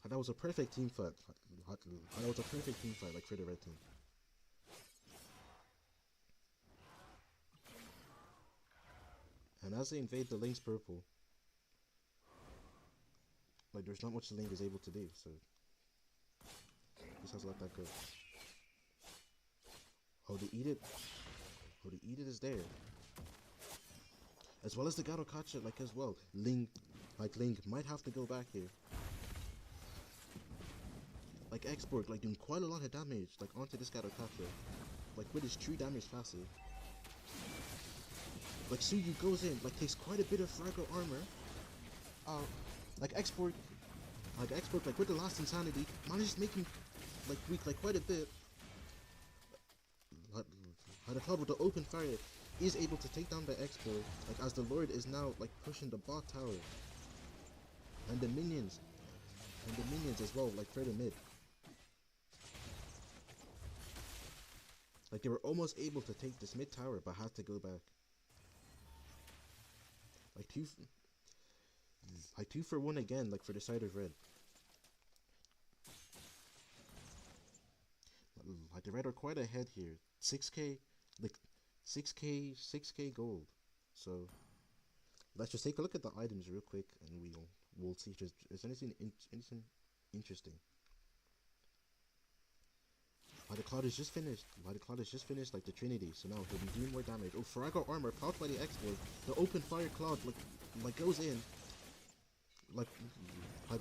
That was a perfect team fight. That was a perfect team fight, like for the red team. And as they invade the Link's purple, like there's not much the Link is able to do, so just has to let that go. How they eat it. How they eat it is there. As well as the Garokacha, like as well. Ling might have to go back here. Like Export, like doing quite a lot of damage, like onto this Garokacha. Like with his 3 damage passive. Like Suyu goes in, like takes quite a bit of fragile armor. Like Export, like with the last insanity, manages to make him like weak, like quite a bit. Like the club with the open fire is able to take down the Export, like as the Lord is now like pushing the bot tower. And the minions as well, like further mid. Like they were almost able to take this mid tower, but had to go back. Like 2 for 1 again, like for the side of red. Like the red are quite ahead here. 6k, like 6k gold. So let's just take a look at the items real quick, and we'll see if there's anything interesting. The Cloud is just finished. Like the Trinity, so now he'll be doing more damage. Oh, Fragile Armor, powered by the Exploit. The Open Fire Cloud, like goes in. Like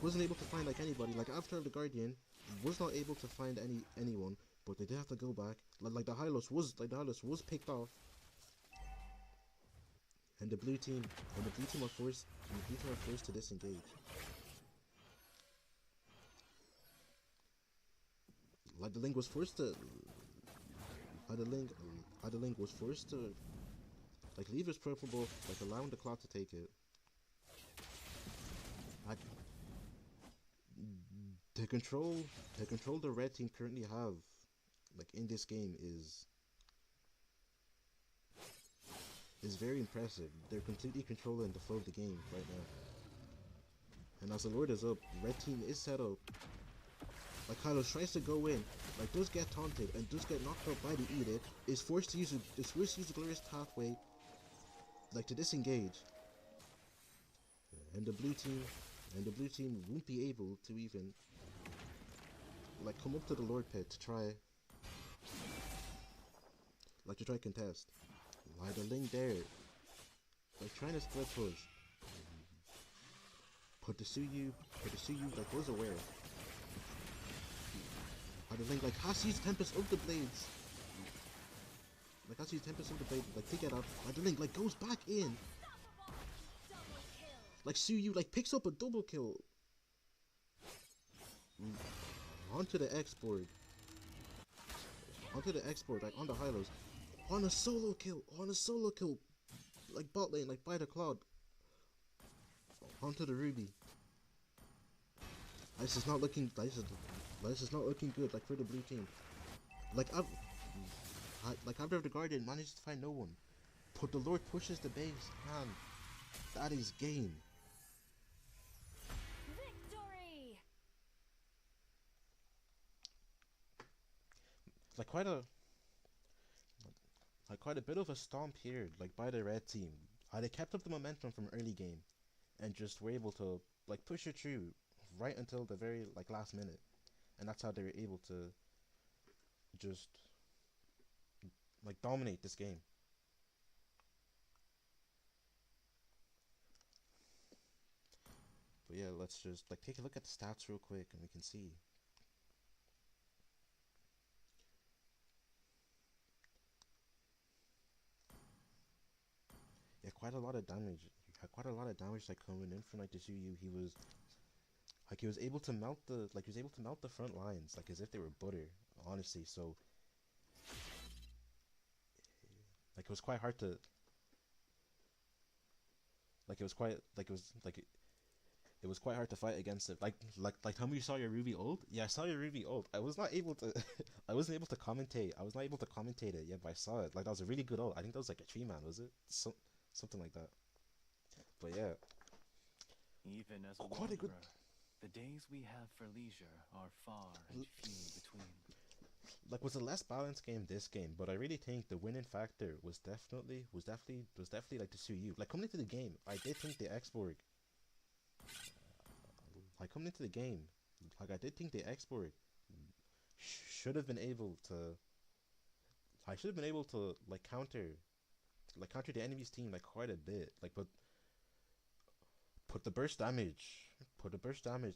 wasn't able to find like anybody. Like after the Guardian, was not able to find anyone, but they did have to go back. Like the Hylos was picked off. And the blue team are forced to disengage. Like the Link was forced to like leave his purple, like allowing the Cloud to take it. Like the control the red team currently have like in this game is very impressive. They're completely controlling the flow of the game right now. And as the Lord is up, red team is set up. Like Hylos tries to go in, like does get taunted and does get knocked out by the Edict, is forced to use the Glorious Pathway, like to disengage. And the blue team won't be able to even like come up to the Lord Pit to try contest. Like the Link there, like trying to split push. But the Suyu like was aware. The Link like has to use Tempest of the Blades. Like has to use Tempest of the Blades like to get up. Like the Link like goes back in. Like Suyu like picks up a double kill. Onto the Export. Like on the Hylos. On a solo kill. Like bot lane, like by the Cloud. Onto the Ruby. This is not looking good, like for the blue team. Like after the Guardian manages to find no one. But the Lord pushes the base, and that is game. Victory! Like quite a bit of a stomp here, like by the red team. They kept up the momentum from early game, and just were able to like push it through right until the very like last minute, and that's how they were able to just like dominate this game. But yeah, let's just like take a look at the stats real quick, and we can see. Yeah, quite a lot of damage. Like coming in from like the Suyu. He was able to melt the front lines like as if they were butter, honestly. So like it was quite hard to like it was quite hard to fight against it. Like tell me you saw your Ruby ult? Yeah, I saw your Ruby ult. I was not able to I wasn't able to commentate. It, yeah, but I saw it. Like that was a really good ult. I think that was like a 3-man, was it? Something like that. But yeah. Even as a Quite wanderer, a good... the days we have for leisure are far and few between. Like was a less balanced game this game, but I really think the winning factor was definitely like the Suyu. Like coming into the game, I did think the Export should have been able to I should have been able to like counter the enemy's team like quite a bit. Like put the burst damage,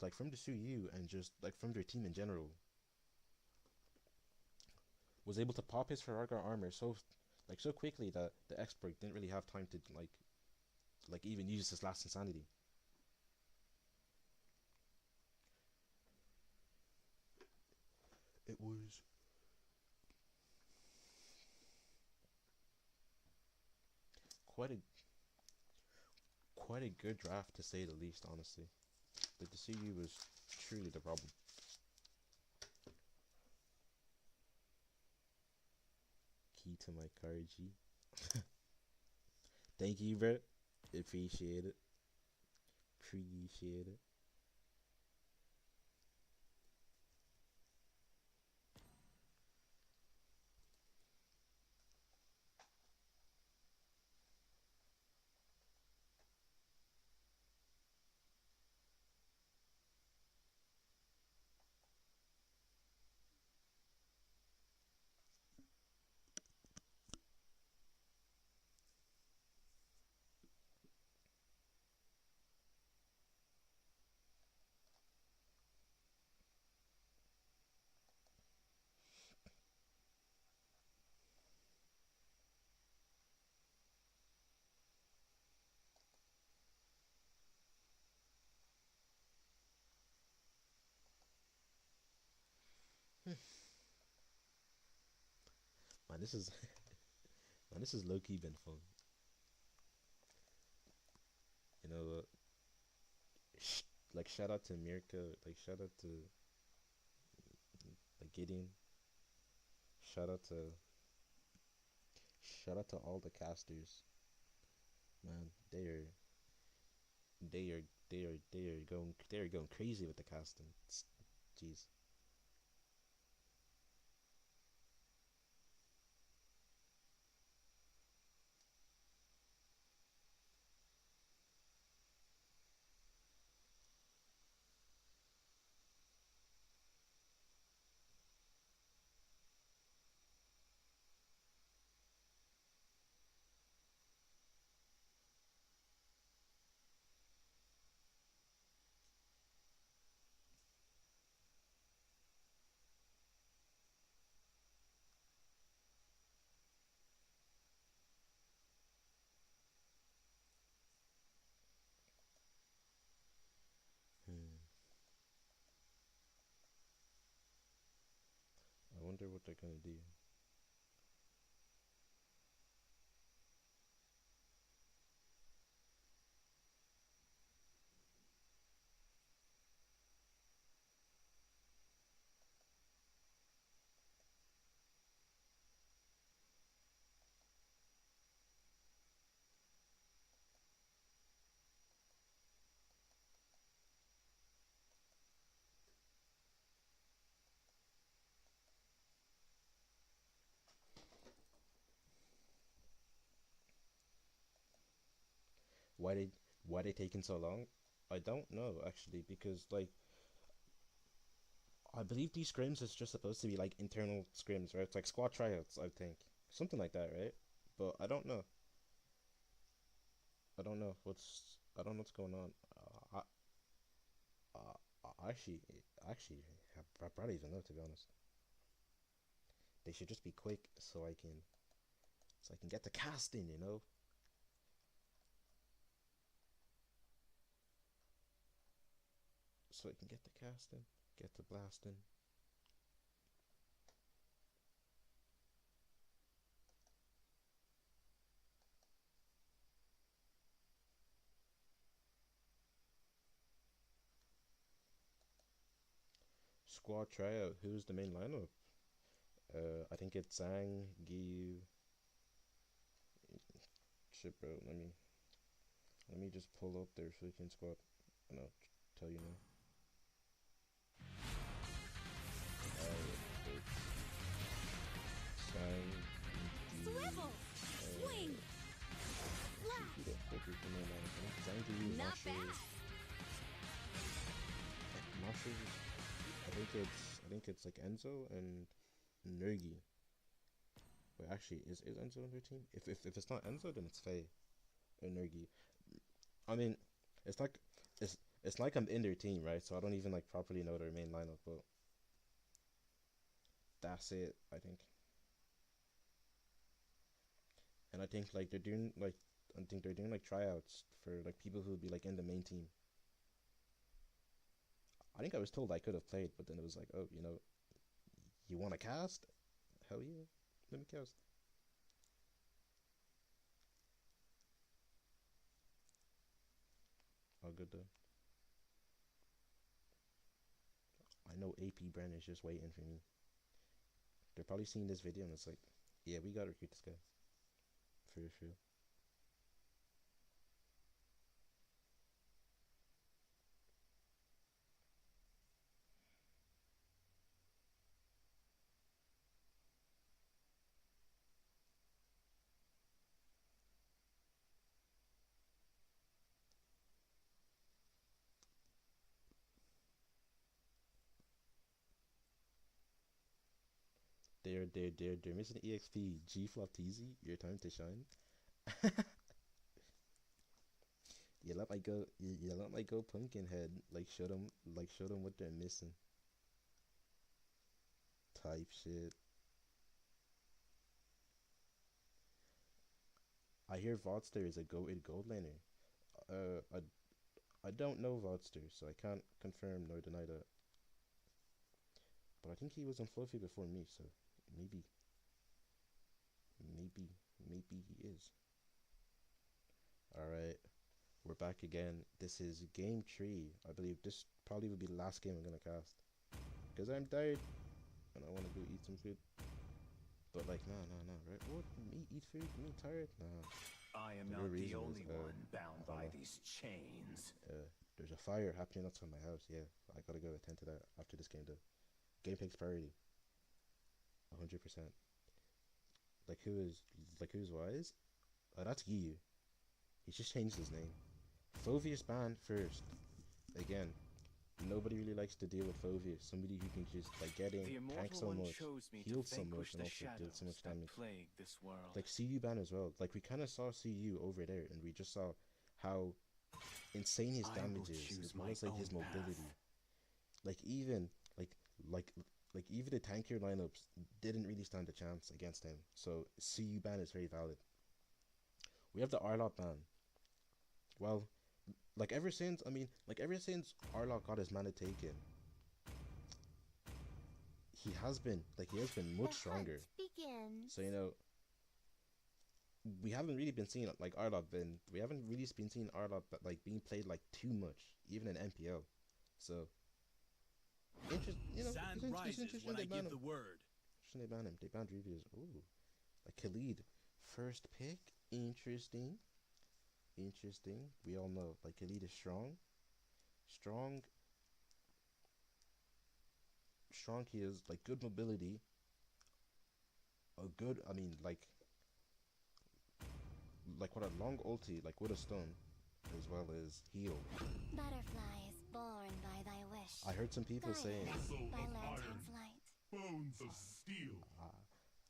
like from the Suyu and just like from their team in general. Was able to pop his Ferraga armor so quickly that the expert didn't really have time to like even use his last insanity. It was quite a good draft to say the least, honestly. But the CU was truly the problem. Key to my card, G. Thank you, bro. Appreciate it. Appreciate it. Man, this is man, this is low key been fun. You know, like shout out to Mirka, like shout out to like Gideon, shout out to all the casters. Man, they are they are going crazy with the casting. Jeez. Hmm. I wonder what they're gonna do. Why they taking so long? I don't know actually because like I believe these scrims is just supposed to be like internal scrims, right? It's like squad tryouts, I think, something like that, right? But I don't know. I don't know what's going on. Actually, actually, I probably even know to be honest. They should just be quick so I can get the casting, you know. So I can get the casting, get the blasting. Squad tryout. Who's the main lineup? I think it's Zhang, Giyu. Shit, bro. Let me just pull up their freaking squad, and I'll tell you now. Zhang, Swivel! Swing! Zhang, Giyu, Not Marshall. bad! Marshall. I think it's like Enzo and Nergi. Wait, actually, is Enzo on their team? If it's not Enzo, then it's Faye or Nergi. I mean, it's like it's like I'm in their team, right? So I don't even like properly know their main lineup, but that's it, I think. And I think like they're doing like tryouts for like people who would be like in the main team. I think I was told I could have played, but then it was like, oh, you want to cast? Hell yeah, let me cast. All good though. I know AP Brand is just waiting for me. They're probably seeing this video and it's like, yeah, we gotta recruit this guy. For sure. They're missing EXP. G flop teasy. Your time to shine. You let my go pumpkin head. Show them what they're missing. Type shit. I hear Vodster is a gold laner. I don't know Vodster, so I can't confirm nor deny that. But I think he was on Fluffy before me, so maybe he is. Alright, we're back again. This is game 3. I believe this probably will be the last game I'm gonna cast. Because I'm tired and I wanna go eat some food. But like, nah, right? What? Me eat food? Me tired? Nah. I am not the only one bound by these chains. There's a fire happening outside my house. Yeah, I gotta go attend to that after this game though. Game takes priority. 100%. Who's wise? Oh, that's Yu. He's just changed his name. Phoveus banned first. Again, nobody really likes to deal with Phoveus. Somebody who can just like get in, tank so much, heal so much, and also deal so much damage. Like CU ban as well. Like we kind of saw CU over there, and we just saw how insane his damage is, as well as like his mobility. Like even even the tankier lineups didn't really stand a chance against him. So CU ban is very valid. We have the Arlot ban. Well, ever since Arlot got his mana taken, he has been much stronger. So we haven't really been seeing we haven't really been seeing Arlot being played like too much, even in MPL. So it's interesting when they I ban give him. the word. They ban him. They banned Rubius. Ooh, like Khalid, first pick. Interesting. We all know Khalid is strong. He has good mobility. What a long ulti with a stun, as well as heal. Butterflies born by thy wish. I heard some people saying. Muscle of By lantern's iron, light. bones of steel.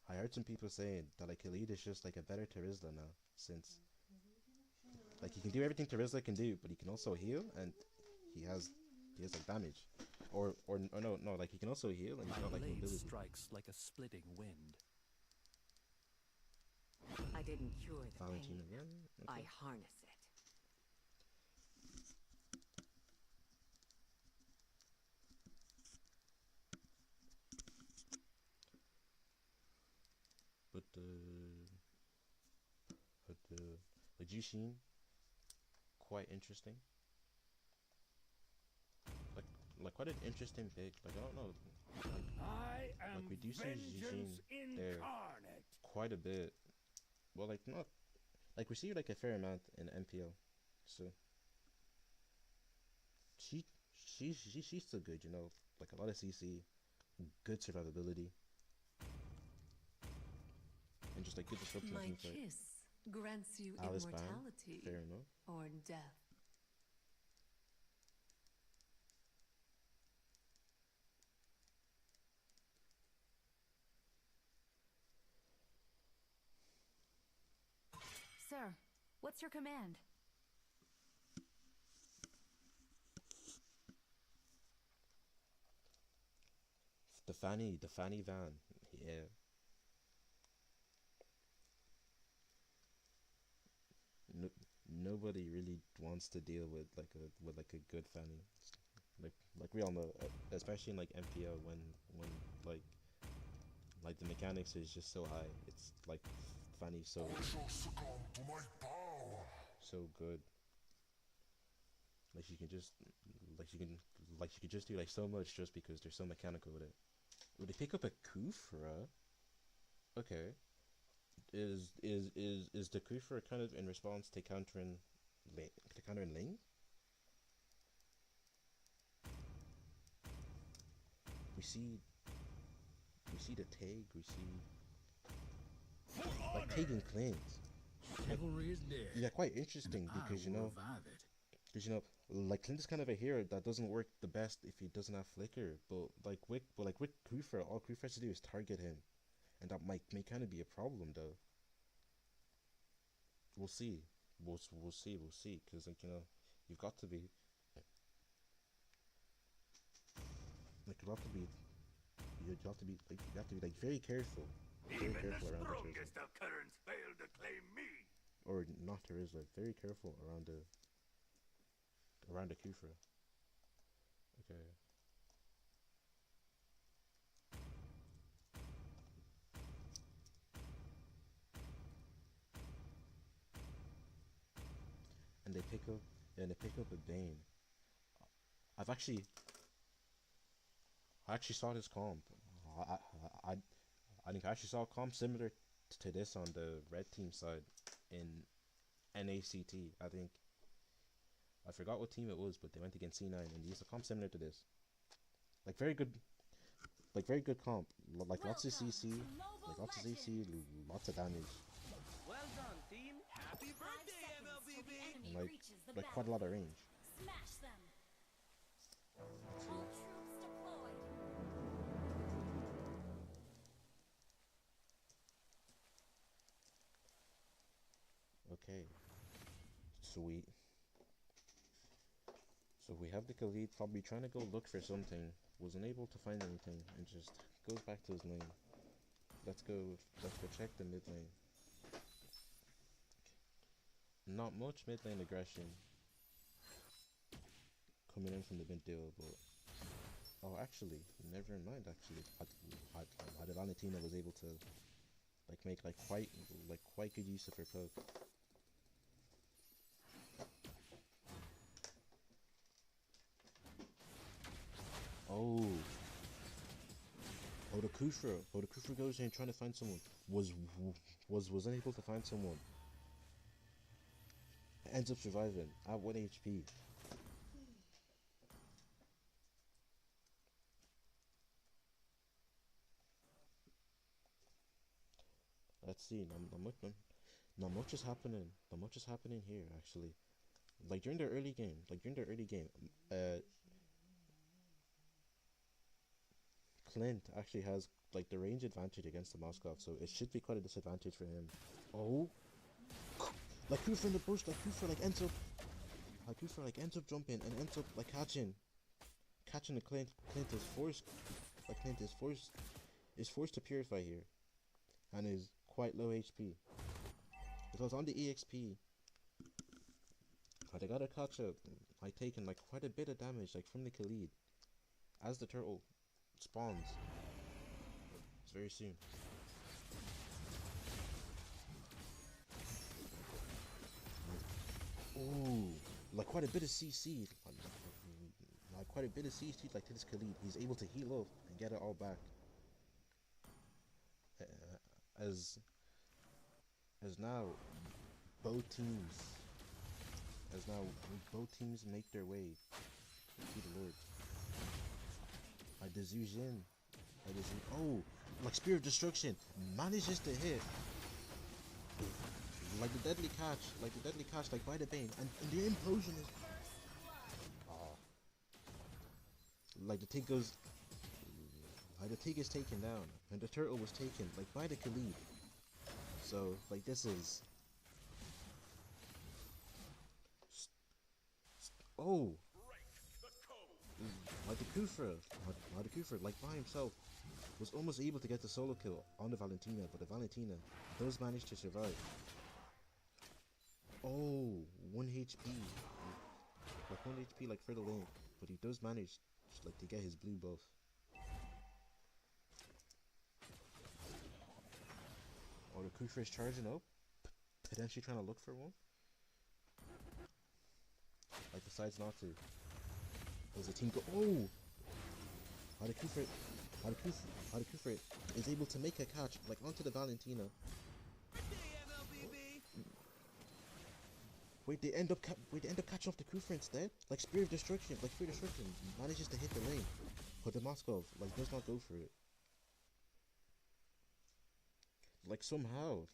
I heard some people saying that Khalid is just a better Terizla now, since he can do everything Terizla can do, but he can also heal, and he has damage, or no, he can also heal and he's got My blade mobility. strikes like a splitting wind. I didn't cure the Valentina, pain. yeah, I okay. harness it. But Jushin, quite interesting. Quite an interesting pick. I don't know. I am We do see vengeance Jijin there incarnate. quite a bit. Well, not we see a fair amount in MPL. So she's still good, a lot of CC, good survivability, and just good disruption. My kiss grants you Alice immortality fair enough. or death. Sir, what's your command? The fanny van. Yeah. No, nobody really wants to deal with like a good fanny. Like we all know, especially in like MPO when like like the mechanics is just so high. It's like fanny so good. Like you can just like you can like you can just do like so much just because they're so mechanical with it. Would they pick up a Kufra? Okay. Is the Kufra kind of in response to countering Ling? We see the Tag, we see like Tag and Clint. Chivalry is dead. Yeah, quite interesting because because like Clint is kind of a hero that doesn't work the best if he doesn't have flicker, but like with Kufra, all Kufra has to do is target him, and that may kind of be a problem though. We'll see, we'll see, because like you've got to be like you have to be like very careful, around the Terizla. Of currents failed to claim me. Or not Terizla, very careful around the Kufra. Okay. And they pick up a Bane. I've actually I actually saw this comp. I I think I actually saw a comp similar to this on the red team side in NACT. I think I forgot what team it was, but they went against C9 and they used a comp similar to this. Like very good comp. Like lots of CC, lots of damage. Well done, team. Happy birthday, MLBB. And like quite a lot of range. Smash them. Let's All see. troops deployed. Okay. Sweet. So we have the Khalid probably trying to go look for something, was unable to find anything, and just goes back to his lane. Let's go check the mid lane. Not much mid lane aggression coming in from the mid duo, but oh, actually, never mind. Actually, Valentina was able to make quite good use of her poke. Oh, the Kufra. Oh, the Kufra goes in trying to find someone. Was unable to find someone. Ends up surviving at 1 HP. Let's see. Not much is happening. Not much is happening here actually. Like during the early game. Clint actually has like the range advantage against the Moskov, so it should be quite a disadvantage for him. Oh, like Kufra in the bush, like Kufra ends up jumping and ends up like catching the Clint. Clint is forced to purify here, and is quite low HP because on the EXP, they gotta catch up. Like taking like quite a bit of damage like from the Khalid as the turtle spawns. It's very soon. Ooh, like quite a bit of CC. Like quite a bit of CC like to this Khalid. He's able to heal up and get it all back. As now both teams make their way to the Lord. Oh, like Spear of Destruction manages to hit. Like the deadly catch, like by the Bane, and the implosion is. Oh. Like the Tig goes. Like the Tig is taken down, and the turtle was taken like by the Khalid. So like this is Oh, Madakufra, like by himself, was almost able to get the solo kill on the Valentina, but the Valentina does manage to survive. Oh, 1 HP, like 1 HP, like for the lane, but he does manage, like, to get his blue buff. Oh, the Kufra is charging up, potentially trying to look for one. Like, decides not to. Does the team go? Oh! Hadakufra is able to make a catch, like, onto the Valentina. Wait, they end up catching off the Kufra instead. Like Spear of Destruction, manages to hit the lane, but the Moskov like does not go for it. Like somehow,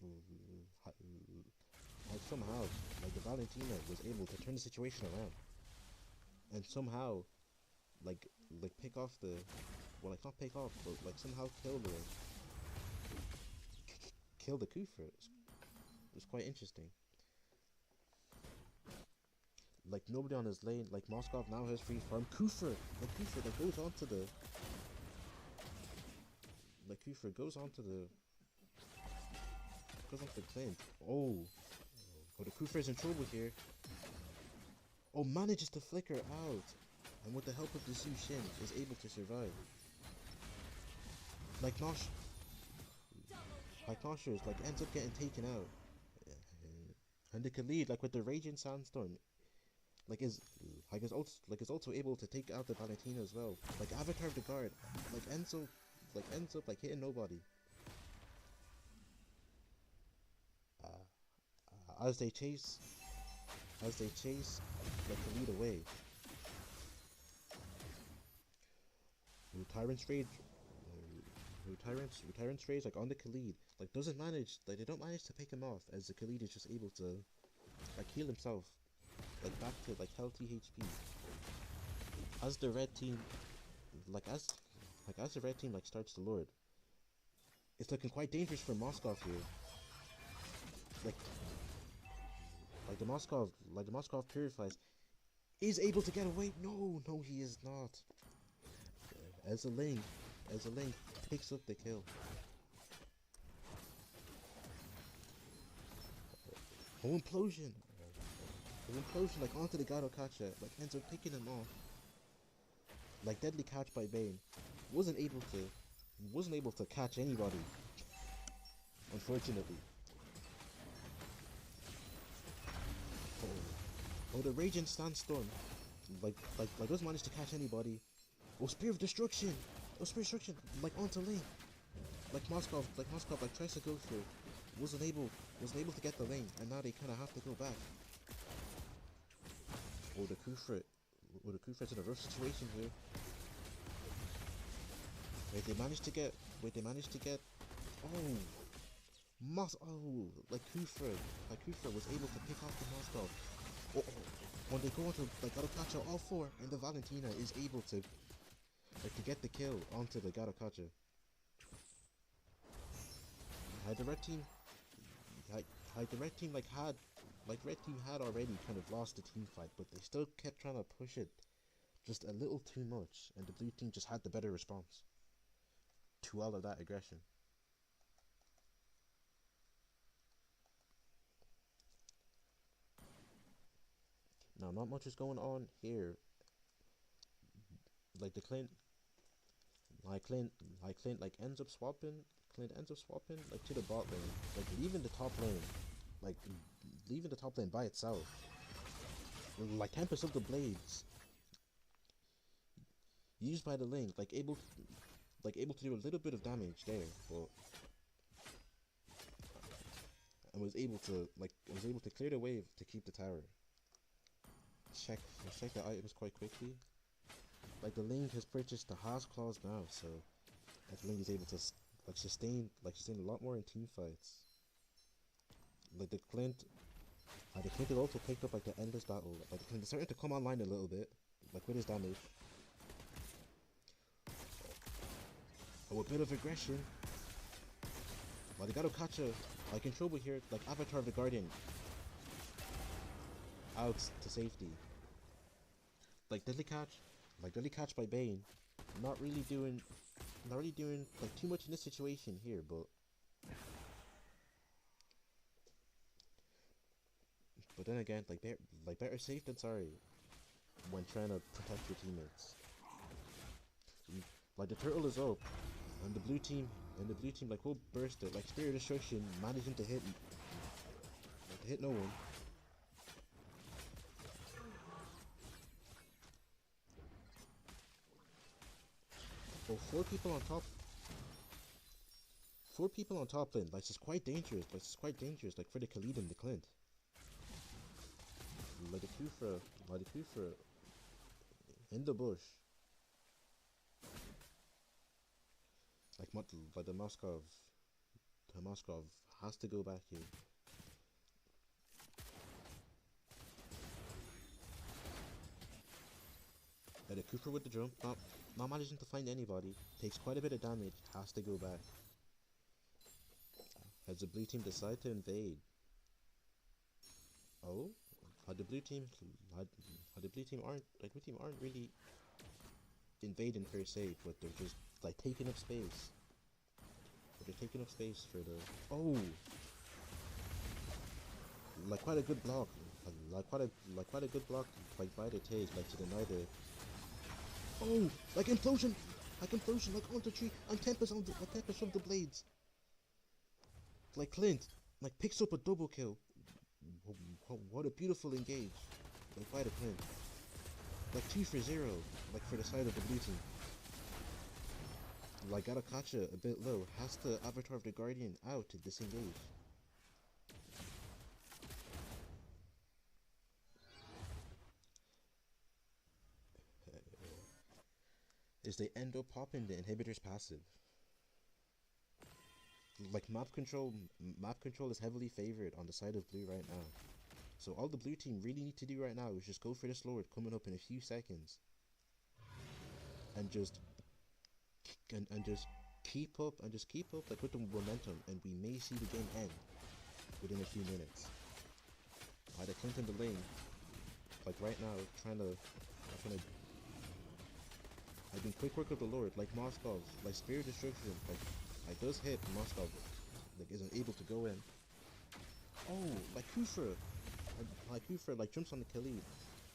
like the Valentina was able to turn the situation around, and somehow, like pick off the, well, like not pick off, but like somehow kill the Kufra. It was quite interesting. Like nobody on his lane, like Moskov now has free farm. Kufra that goes onto the, like Kufra goes onto the plane. Oh, the Kufra is in trouble here. Oh, manages to flicker out, and with the help of the Zhu Shin is able to survive. Like Nosh is like ends up getting taken out, and the Khalid, like with the Raging Sandstorm, is also able to take out the Valentina as well. Like Avatar of the Guard, ends up hitting nobody. As they chase the Khalid away. Tyrant's Rage like on the Khalid, like doesn't manage, like they don't manage to pick him off, as the Khalid is just able to like heal himself, like back to like healthy HP. As the red team starts to lord, it's looking quite dangerous for Moskov here. Like the Moskov purifies, is able to get away. No, he is not. As a link picks up the kill. Oh, implosion like onto the Garokacha, like ends up picking him off. Like deadly catch by Bane. Wasn't able to catch anybody. Unfortunately. Oh, the Raging Sandstorm. Like doesn't manage to catch anybody. Oh, Spear of Destruction! Like onto lane. Like Moskov tries to go through. Wasn't able to get the lane, and now they kinda have to go back. Oh, the Kufra's in a rough situation here. Wait, they managed to get like Kufra was able to pick off the Moskov. When they go onto like Garokacha, all four, and the Valentina is able to get the kill onto the Garokacha. The red team had already kind of lost the team fight, but they still kept trying to push it just a little too much, and the blue team just had the better response to all of that aggression. Now, not much is going on here. Like the Clint ends up swapping like to the bot lane, like leaving the top lane by itself. Like Tempest of the Blades used by the link, like able to do a little bit of damage there, but I was able to clear the wave to keep the tower. Let's check the items quite quickly. Like the Link has purchased the Haas claws now, so that Link is able to sustain a lot more in team fights. Like the Clint has also picked up like the Endless Battle. Like the Clint is starting to come online a little bit, like with his damage. Oh, a bit of aggression. Well, they gotta catch like in trouble here, like Avatar of the Guardian out to safety. deadly catch by Bane. Not really doing like too much in this situation here, but then again, better safe than sorry when trying to protect your teammates. Like the turtle is up, and the blue team like will burst it, like Spirit Destruction managing to hit no one. Well, four people on top lane, like, it's quite dangerous. Like, for the Khalid and the Clint. Like the Kufra in the bush. Like the Moskov has to go back here. And the Cooper with the jump, not managing to find anybody, takes quite a bit of damage, has to go back. As the blue team decide to invade. Oh, the blue team aren't really invading per se, but they're just like taking up space. They're taking up space for the like quite a good block, like quite a good block, like by the take, like to deny the like implosion, like onto tree, and Tempest on the blades. Like Clint, like picks up a double kill. What a beautiful engage, like by the Clint. Like 2 for 0, like for the side of the blue team. Like Garakatcha a bit low, has the Avatar of the Guardian out to disengage. Is they end up popping the inhibitor's passive. Like map control is heavily favored on the side of blue right now. So all the blue team really need to do right now is just go for this Lord coming up in a few seconds. And just keep up like with the momentum, and we may see the game end within a few minutes. Either Clint in the lane, like right now, trying to I've been quick work of the Lord, like Moskov, like Spirit Destruction, like does hit Moskov, like isn't able to go in. Oh, like Kufra, like jumps on the Khalid,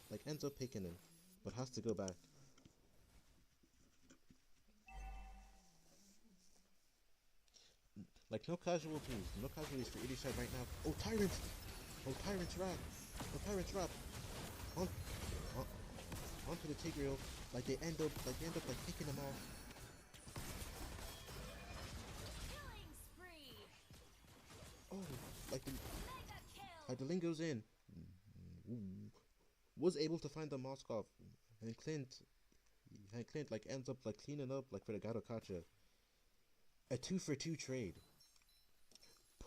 like ends up picking him, but has to go back. Like no casualties for either side right now. Oh, Tyrant's wrap, onto the Tigreal. Like they end up like picking them off. Killing spree. Oh, like the Ling goes in. Was able to find the Moskov, and Clint like ends up like cleaning up like for the Garakatcha. A 2 for 2 trade,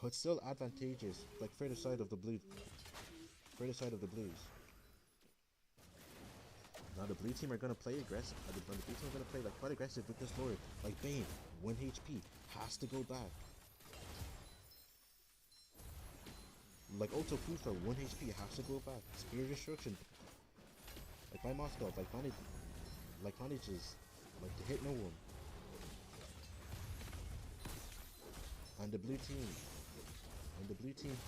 but still advantageous like for the side of the blues. Now the blue team are gonna play aggressive. The blue team are gonna play like quite aggressive with this Lord. Like Bane, 1 HP, has to go back. Like also Kufa, 1 HP, has to go back. Spirit Destruction, like by Moskov, manages like to hit no one. And the blue team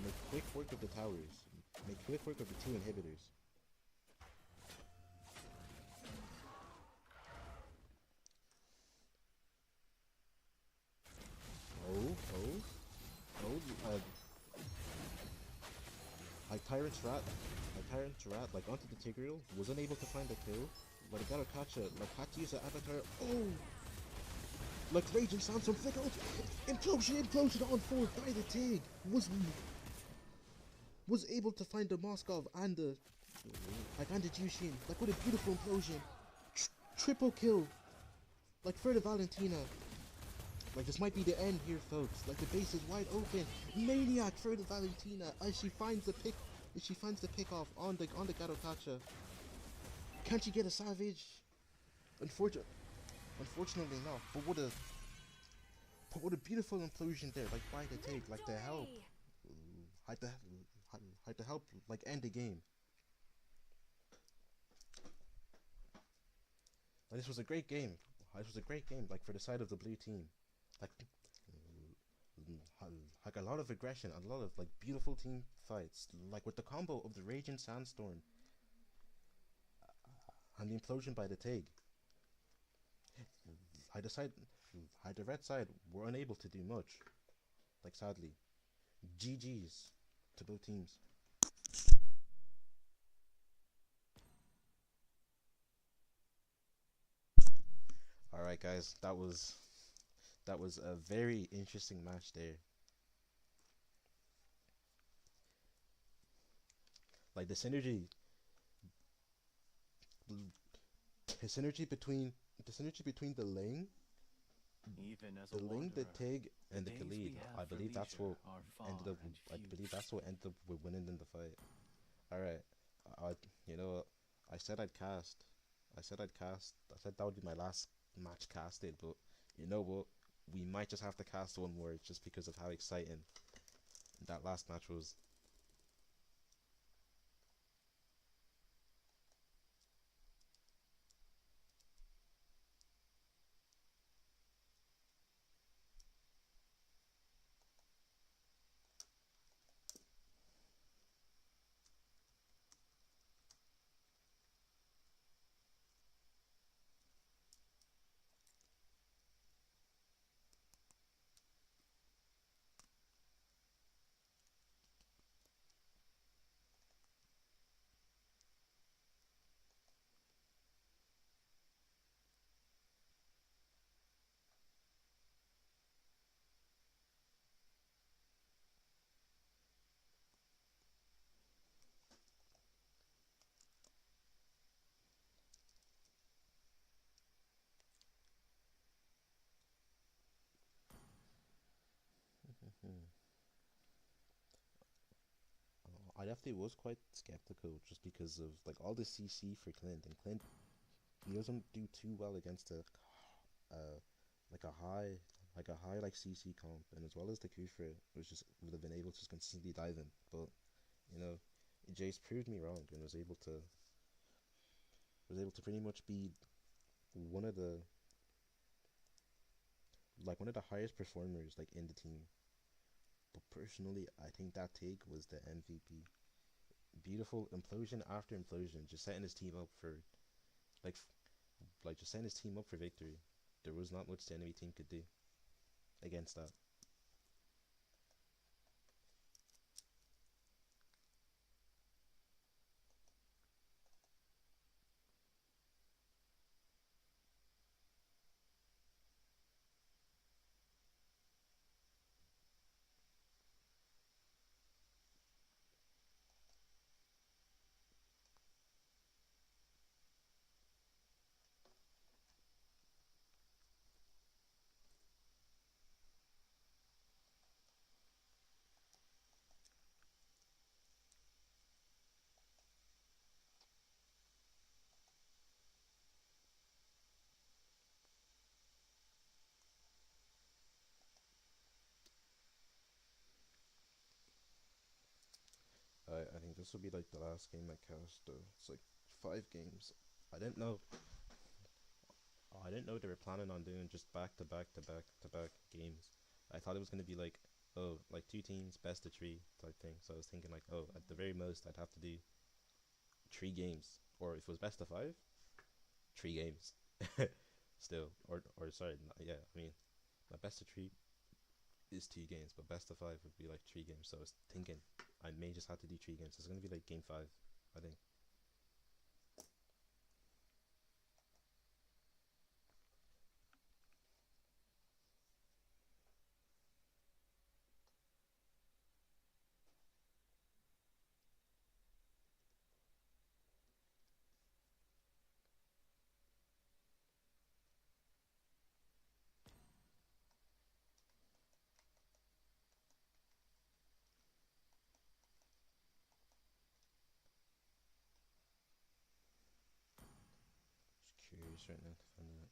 make quick work of the towers, make quick work of the 2 inhibitors. Like Tyrant's rat, like onto the Tigreal, was unable to find a kill. But I gotta catch it, like had to use the Avatar. Oh! Like Raging Sandstorm flick out! Implosion on 4 by the Tig! Was able to find the Moskov and the Jushin. Like what a beautiful implosion! Triple kill! Like for the Valentina. Like this might be the end here, folks. Like the base is wide open. Maniac for the Valentina as she finds the pick off on the Garakatcha. Can't she get a savage? Unfortunately not. But what a beautiful implosion there, like by the take, like to help, like to help, like end the game. Like, this was a great game. This was a great game. Like for the side of the blue team, like like a lot of aggression, a lot of like beautiful team fights. Like with the combo of the Raging Sandstorm and the implosion by the Tig. I decided, the red side were unable to do much. Like sadly, GG's to both teams. All right, guys, that was a very interesting match there. Like the synergy between Even as a the Ling, the wanderer, Tig, the and the days Khalid. we I have for believe that's leisure what are ended far up. and I few. believe that's what ended up with winning in the fight. All right, I you know I said I'd cast. I said I'd cast. I said that would be my last match casted, but you know what? We might just have to cast one more just because of how exciting that last match was. I definitely was quite skeptical just because of like all the CC for Clint, and Clint, he doesn't do too well against uh like a high like CC comp, and as well as the Kufra would have been able to just consistently dive in. But you know, Jace proved me wrong and was able to pretty much be one of the one of the highest performers like in the team. But personally, I think that take was the MVP. Beautiful implosion after implosion, just setting his team up for like just setting his team up for victory. There was not much the enemy team could do against that. I think this will be like the last game I cast. It's like 5 games. I didn't know. I didn't know they were planning on doing just back to back to back to back games. I thought it was gonna be like, oh, like 2 teams, best of 3 type thing. So I was thinking like, oh, at the very most I'd have to do 3 games, or if it was best of 5, 3 games. Still, or sorry, yeah. I mean, my best of 3 is 2 games, but best of 5 would be like 3 games. So I was thinking I may just have to do 3 games. It's gonna be like game 5, I think. Just curious right now to find out.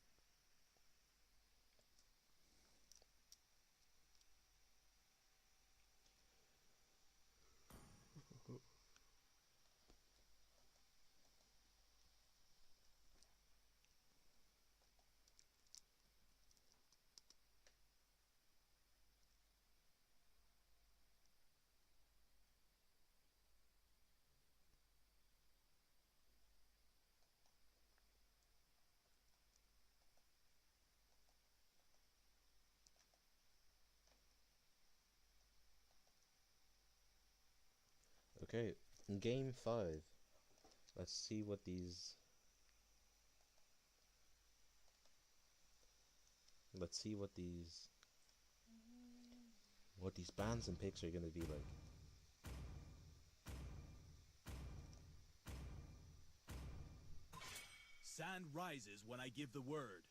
Okay, in game 5, let's see what these. Let's see what these bans and picks are gonna be like. Sand rises when I give the word.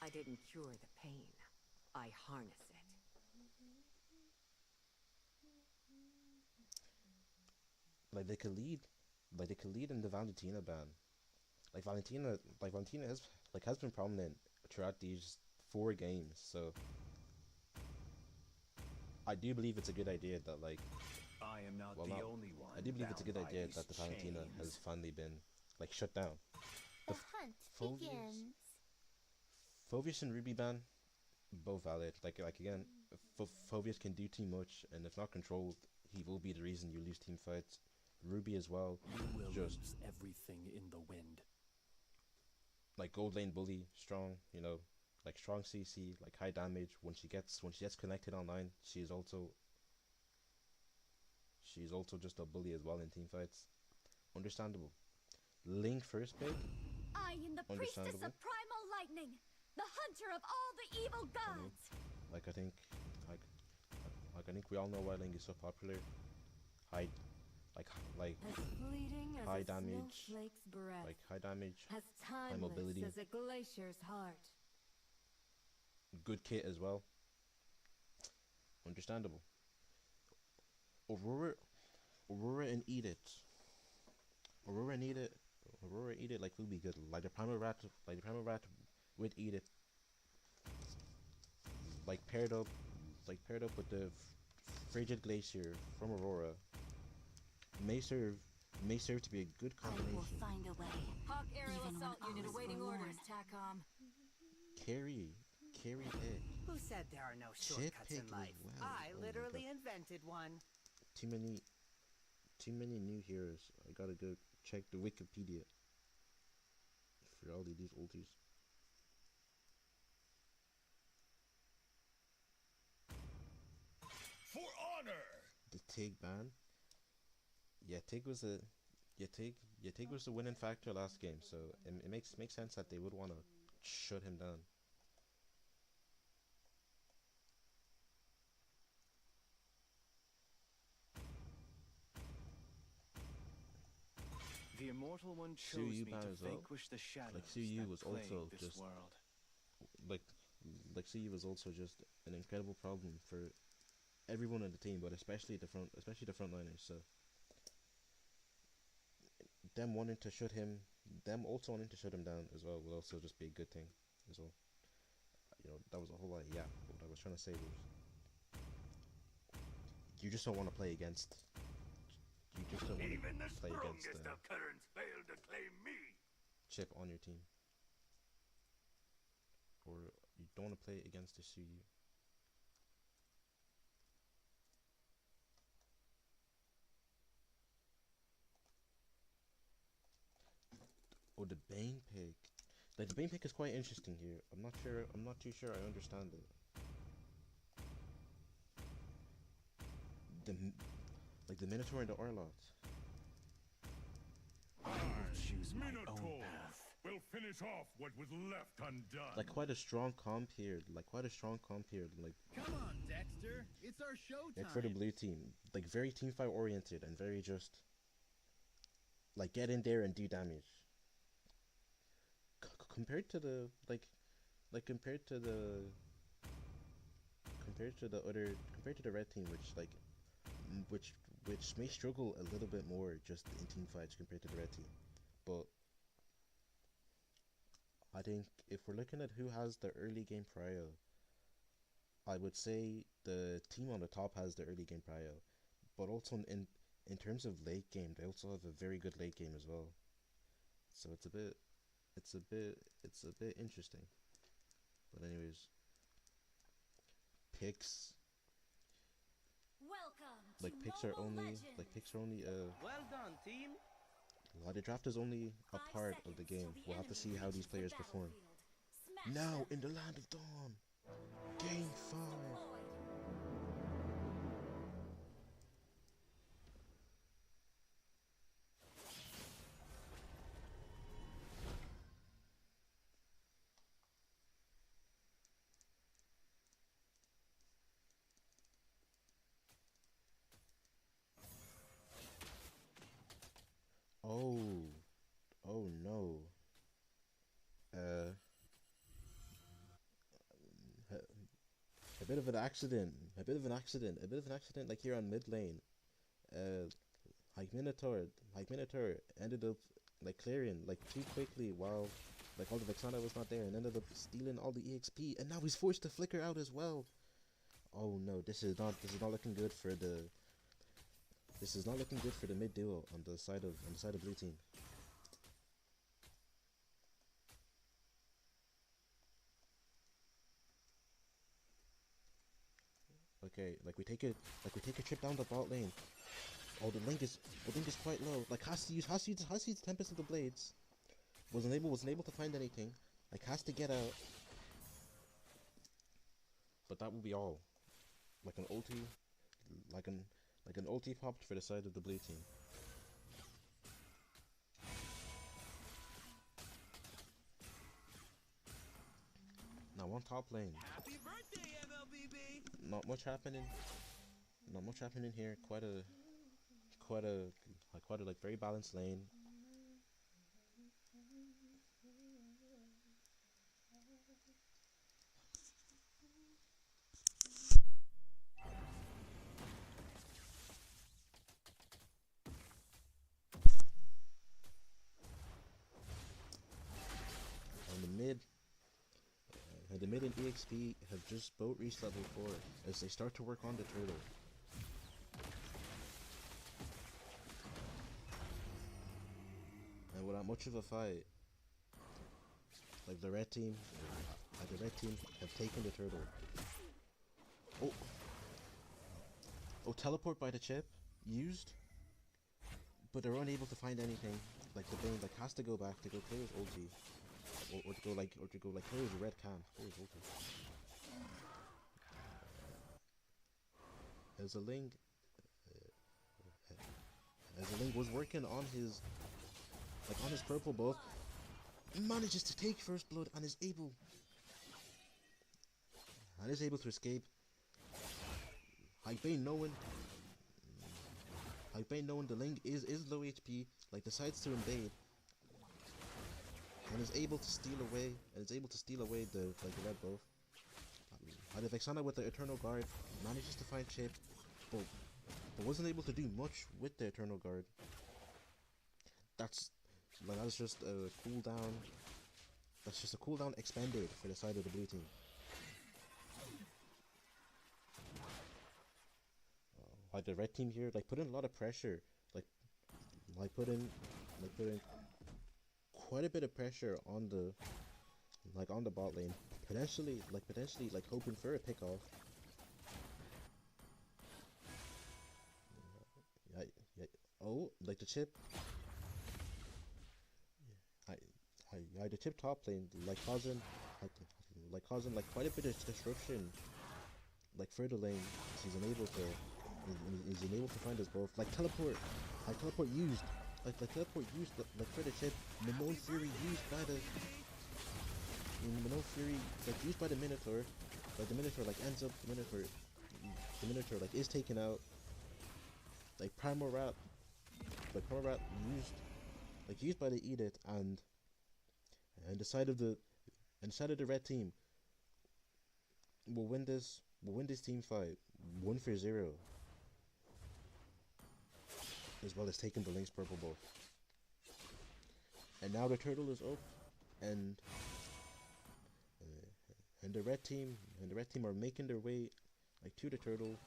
I didn't cure the pain. I harness it. Like they could lead in the Valentina ban. Valentina has been prominent throughout these 4 games. So I do believe it's a good idea that like. I am not Well, the not, only one. I do believe it's a good bound by idea these that the Valentina has chains. finally been like shut down. The F- hunt Phobius- begins. Phobius and Ruby ban, both valid. Like again, Phobius can do too much, and if not controlled, he will be the reason you lose team fights. Ruby as well, You will just lose everything in the wind. like gold lane bully, strong, you know, like strong CC, like high damage. When she gets connected online, she's also just a bully as well in team fights. Understandable. Link first pick, I am the priestess Understandable. of primal lightning, the hunter of all the evil gods. like I think we all know why Link is so popular. High, like As fleeting as high a damage, snowflake's breath. like high damage, As timeless mobility. as a glacier's heart. good kit as well. Understandable. Aurora and Edith. Aurora and Edith like will be good. Like the primal rat with Edith. Like paired up with the frigid glacier from Aurora. May serve to be a good I will combination. find a way. Hawk Aerial Even when Assault all Unit is awaiting forlorn. orders, TACOM. Carry pick. Who said there are no Chip shortcuts pick in life? as well. I Oh my literally God. invented one. Too many new heroes. I gotta go check the Wikipedia for all of these ultis. For honor! The Tig ban. Yeah, Tig was the winning factor last game, so it makes sense that they would want to shut him down. The immortal one Su chose Yu me ban to as well. vanquish the shadows Like Su Yu that was plague also this just world. like Su Yu was also just an incredible problem for everyone on the team, but especially the frontliners. So them also wanting to shut him down as well will also just be a good thing as well. You know, that was a whole lot of yeah. But what I was trying to say was, you just don't want to play against. You just don't want Even the to play against strongest of currents failed to claim me. Chip on your team, or you don't want to play against the Su Yu. Oh, the Bane pick. Like the Bane pick is quite interesting here. I'm not too sure I understand it. The Minotaur and the Orlot. Choose my own Minotaur path. will finish off what was left undone. Like quite a strong comp here. Like Come on, Dexter. It's our showtime. for the blue team. Like very team fight oriented and very just like get in there and do damage. Compared to the red team, which may struggle a little bit more just in team fights compared to the red team. But I think if we're looking at who has the early game prio, I would say the team on the top has the early game prio, but also in terms of late game, they also have a very good late game as well. So it's a bit interesting. But anyways, picks Welcome to picks are Mobile only Legends. Well done, team. the draft is only a 5 part of the seconds till game. the We'll have to enemy see how these reaches the players perform. battlefield. Smash Now them. in the land of dawn. A bit of an accident. A bit of an accident. A bit of an accident. Like here on mid lane. Like Minotaur ended up like clearing like too quickly while like all the Vexana was not there and ended up stealing all the EXP, and now he's forced to flicker out as well. Oh no, this is not looking good for the mid duo on the side of blue team. Okay, like we take a trip down the bot lane. Oh, the link is quite low. Like has to use Tempest of the Blades. Wasn't able to find anything. Like has to get out. But that will be all. Like an ulti, like an ulti popped for the side of the blue team. Now on top lane. Happy birthday, MLBB! Not much happening. Not much happening here. Quite a like very balanced lane. The mid and EXP have just both reached level 4 as they start to work on the turtle. And without much of a fight, like the red team have taken the turtle. Oh, teleport by the chip used, but they're unable to find anything. Like the Bane like has to go back to go clear his ulti. Or to go like clear his red cam. Clear his ulti. As a link was working on his purple buff, manages to take first blood and is able to escape. Bane knowing the link is low HP, like decides to invade. And is able to steal away the red buff. The Vexana with the Eternal Guard manages to find Chip, but wasn't able to do much with the Eternal Guard. That's just a cooldown. That's just a cooldown expended for the side of the blue team. Like the red team here, like put in a lot of pressure, like put in quite a bit of pressure on the bot lane, potentially hoping for a pickoff. Yeah. Oh, like the chip. The chip top lane, causing quite a bit of disruption, for the lane. He's unable to find his buff. Teleport used. Teleport used, for the chip. Minotaur Fury used by the used by the Minotaur. The Minotaur ends up the Minotaur is taken out. Primal Wrap used by the Edict, and the side of the red team will win this team fight 1-0, as well as taking the Link's purple buff. And now the turtle is up, and the red team are making their way to the turtle.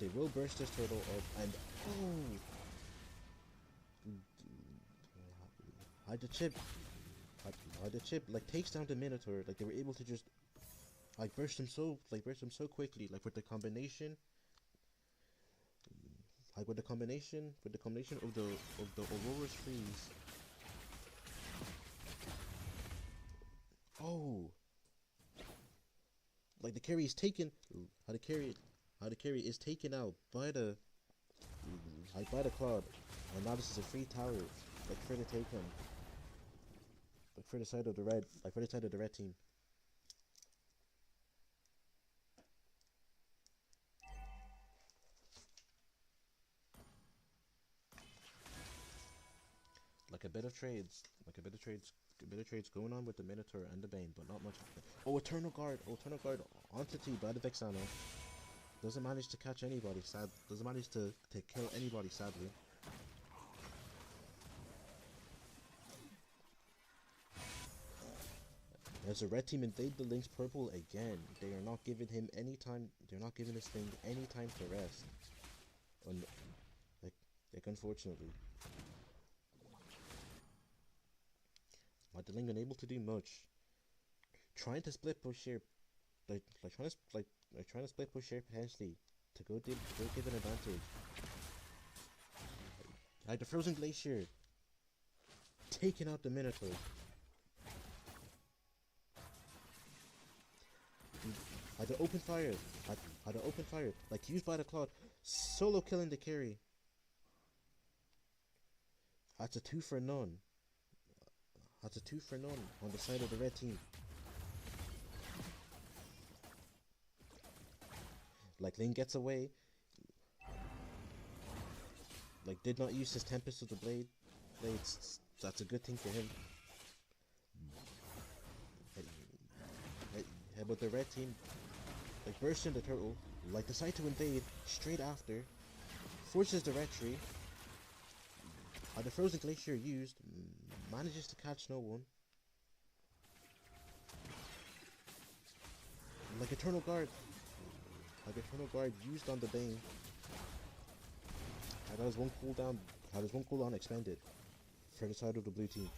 They will burst this turtle up, and the chip takes down the Minotaur. They were able to just burst him so quickly, with the combination of the Aurora's freeze. Oh, the carry is taken. How the carry is taken out by the Cloud, and now this is a free tower for the take him. For the side of the red, team. like a bit of trades, a bit of trades going on with the Minotaur and the Bane, but not much happening. Oh, Eternal Guard onto T by the Vexana. Doesn't manage to catch anybody, doesn't manage to kill anybody, sadly. As the red team invade the Link's purple again, they are not giving him any time, they're not giving this thing any time to rest. Like unfortunately. Like the Link unable to do much. Trying to split push here, trying to split push here potentially to go give an advantage. Like the Frozen Glacier taking out the Minotaur. Had the open fire, like used by the Cloud, solo killing the carry. That's a 2 for none. That's a 2 for none on the side of the red team. Like Link gets away. Like did not use his Tempest of the Blades. That's a good thing for him. But the red team, like bursting the turtle, like decide to invade straight after, forces the retreat. The Frozen Glacier used, manages to catch no one. Like Eternal Guard used on the Bane. That is one cooldown expended for the side of the blue team.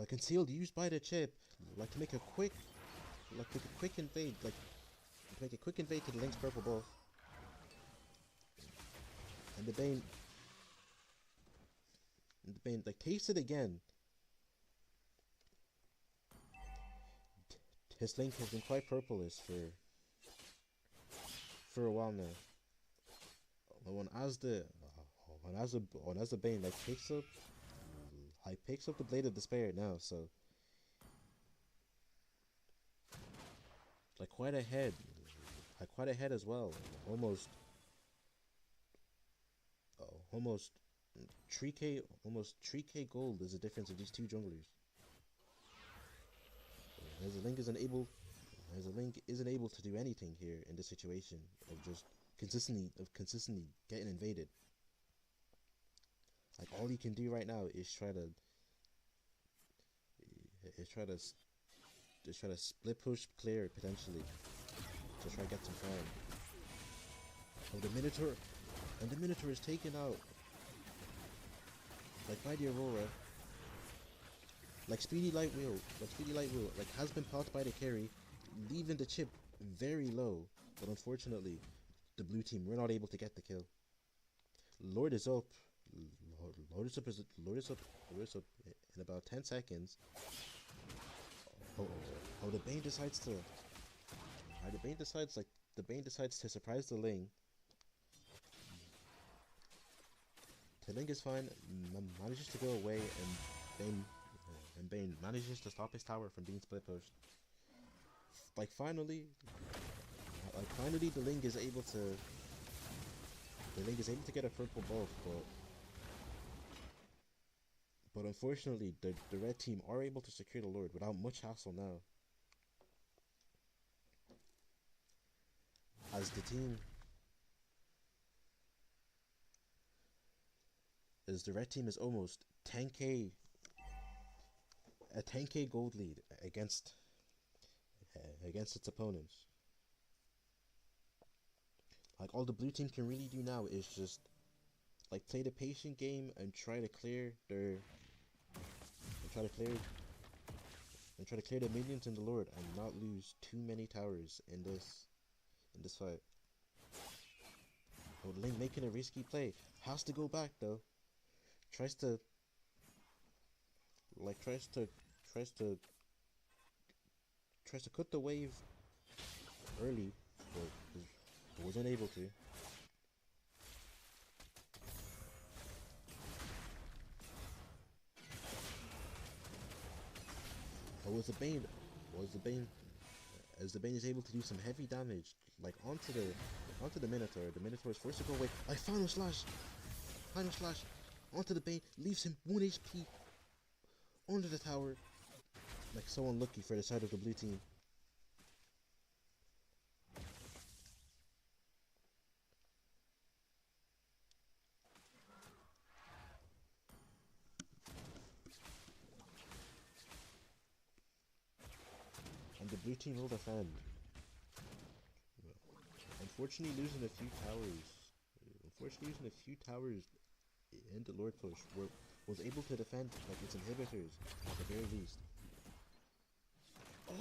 Concealed used by the chip, like to make a quick invade, to the Link's purple buff. And the Bane like takes it again. His Link has been quite purplish for a while now. When as the Bane like picks up the Blade of Despair now, so like quite ahead as well. Almost 3k gold is the difference of these two junglers. As the Link isn't able to do anything here in this situation of just consistently getting invaded. Like all he can do right now is try to split push clear potentially to try to get some farm. Oh, the Minotaur is taken out like by the Aurora. Like Speedy Light Wheel, has been popped by the carry, leaving the chip very low, but unfortunately the blue team were not able to get the kill. Lord is up in about 10 seconds. The Bane decides to surprise the Ling. The Ling is fine, manages to go away, and Bane manages to stop his tower from being split pushed. Finally the Ling is able to get a purple buff, but unfortunately the red team are able to secure the Lord without much hassle now. As the red team is almost a 10k gold lead against its opponents. Like all the blue team can really do now is just like play the patient game and try to clear the minions in the Lord and not lose too many towers in this fight. Oh, Link making a risky play, has to go back though. Tries to cut the wave early, but wasn't able to. As the Bane is able to do some heavy damage, like onto the Minotaur. The Minotaur is forced to go away. Final slash, onto the Bane, leaves him 1 HP under the tower. Like, so unlucky for the side of the blue team. And the blue team will defend. Unfortunately, losing a few towers in the Lord push was able to defend like its inhibitors at the very least.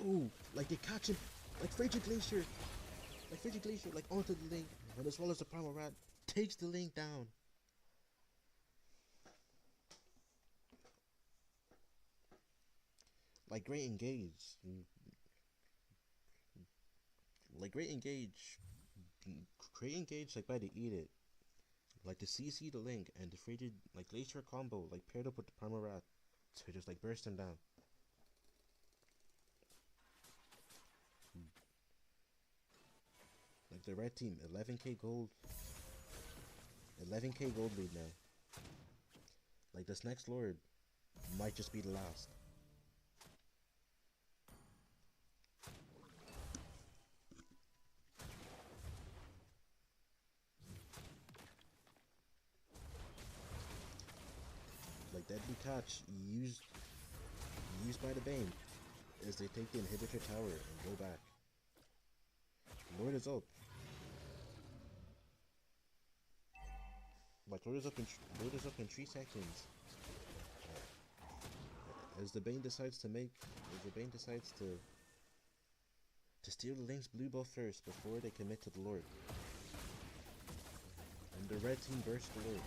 Oh, like they catch him, like Frigid Glacier, like onto the link, and as well as the Primal Rat takes the link down. Like great engage, like by the eat it, like the CC the link and the Frigid like Glacier combo like paired up with the Primal Rat to just like burst him down. Like the red team, 11k gold lead now. Like this next Lord might just be the last. Like deadly catch used by the Bane as they take the inhibitor tower and go back. Lord is up. Like Lord is up in 3 seconds. As the Bane decides to steal the Link's blue buff first before they commit to the Lord. And the red team bursts the Lord.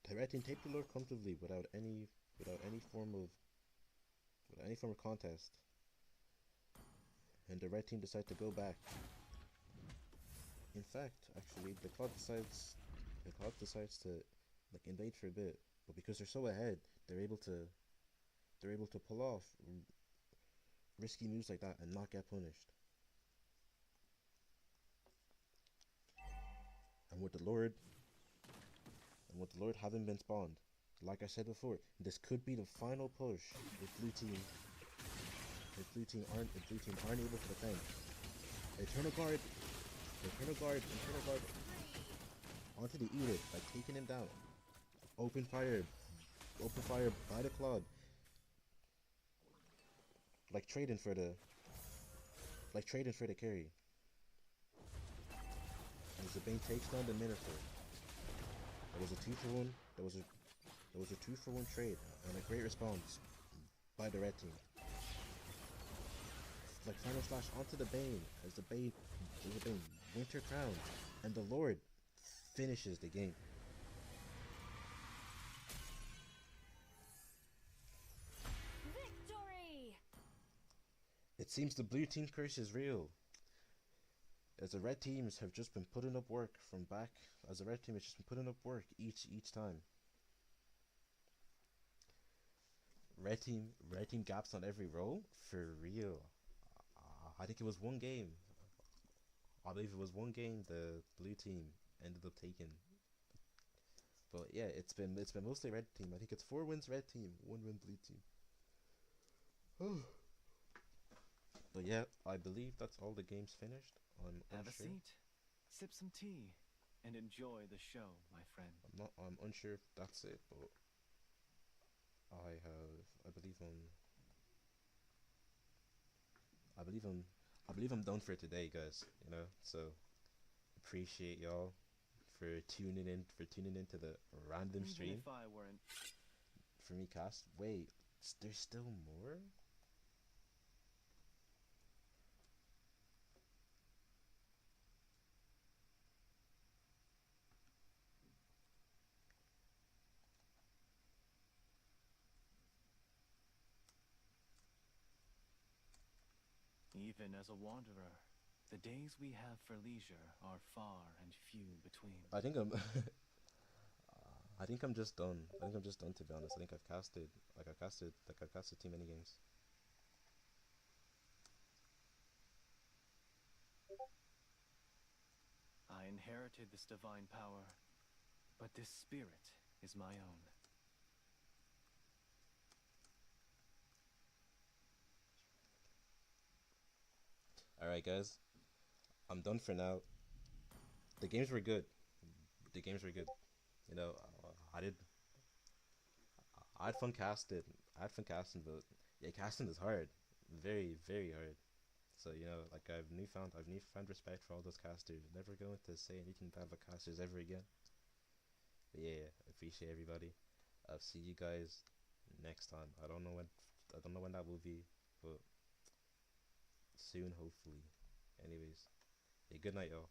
The red team take the Lord comfortably without any form of contest. And the red team decide to go back. In fact, actually, the Cloud decides to like invade for a bit, but because they're so ahead, they're able to pull off risky moves like that and not get punished. And with the Lord having been spawned, like I said before, this could be the final push if blue team aren't able to defend. Eternal guard onto the Edith, like taking him down. Open fire by the Claude. Like trading for the carry. As the Bane takes down the Minotaur. There was a 2-for-1. There was a 2-for-1 trade and a great response by the red team. Like final slash onto the Bane as the Bane Winter Crown, and the Lord finishes the game. Victory! It seems the blue team curse is real, as the red teams have just been putting up work each time. Red team gaps on every roll for real. I think it was one game. I believe it was one game the blue team ended up taking. But yeah, it's been mostly red team. I think it's 4 wins red team, 1 win blue team. But yeah, I believe that's all the games finished. I'm Have unsure. a seat, sip some tea, and enjoy the show, my friend. I'm unsure if that's it, but I believe I'm done for today, guys. You know, so appreciate y'all for tuning in to the random Even stream if I weren't. for me cast. Wait, there's still more? Even as a wanderer, the days we have for leisure are far and few between. I think I'm I think I'm just done. To be honest. I think I've casted too many games. inherited this divine power, but this spirit is my own. Alright, guys. I'm done for now. The games were good. The games were good. You know, I did. I had fun casting. I had fun casting, but yeah, casting is hard. Very, very hard. So you know, like I've newfound respect for all those casters. Never going to say anything bad about casters ever again. But yeah, appreciate everybody. I'll see you guys next time. I don't know when. I don't know when that will be, but soon, hopefully. Anyways, yeah, good night, y'all.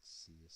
See you.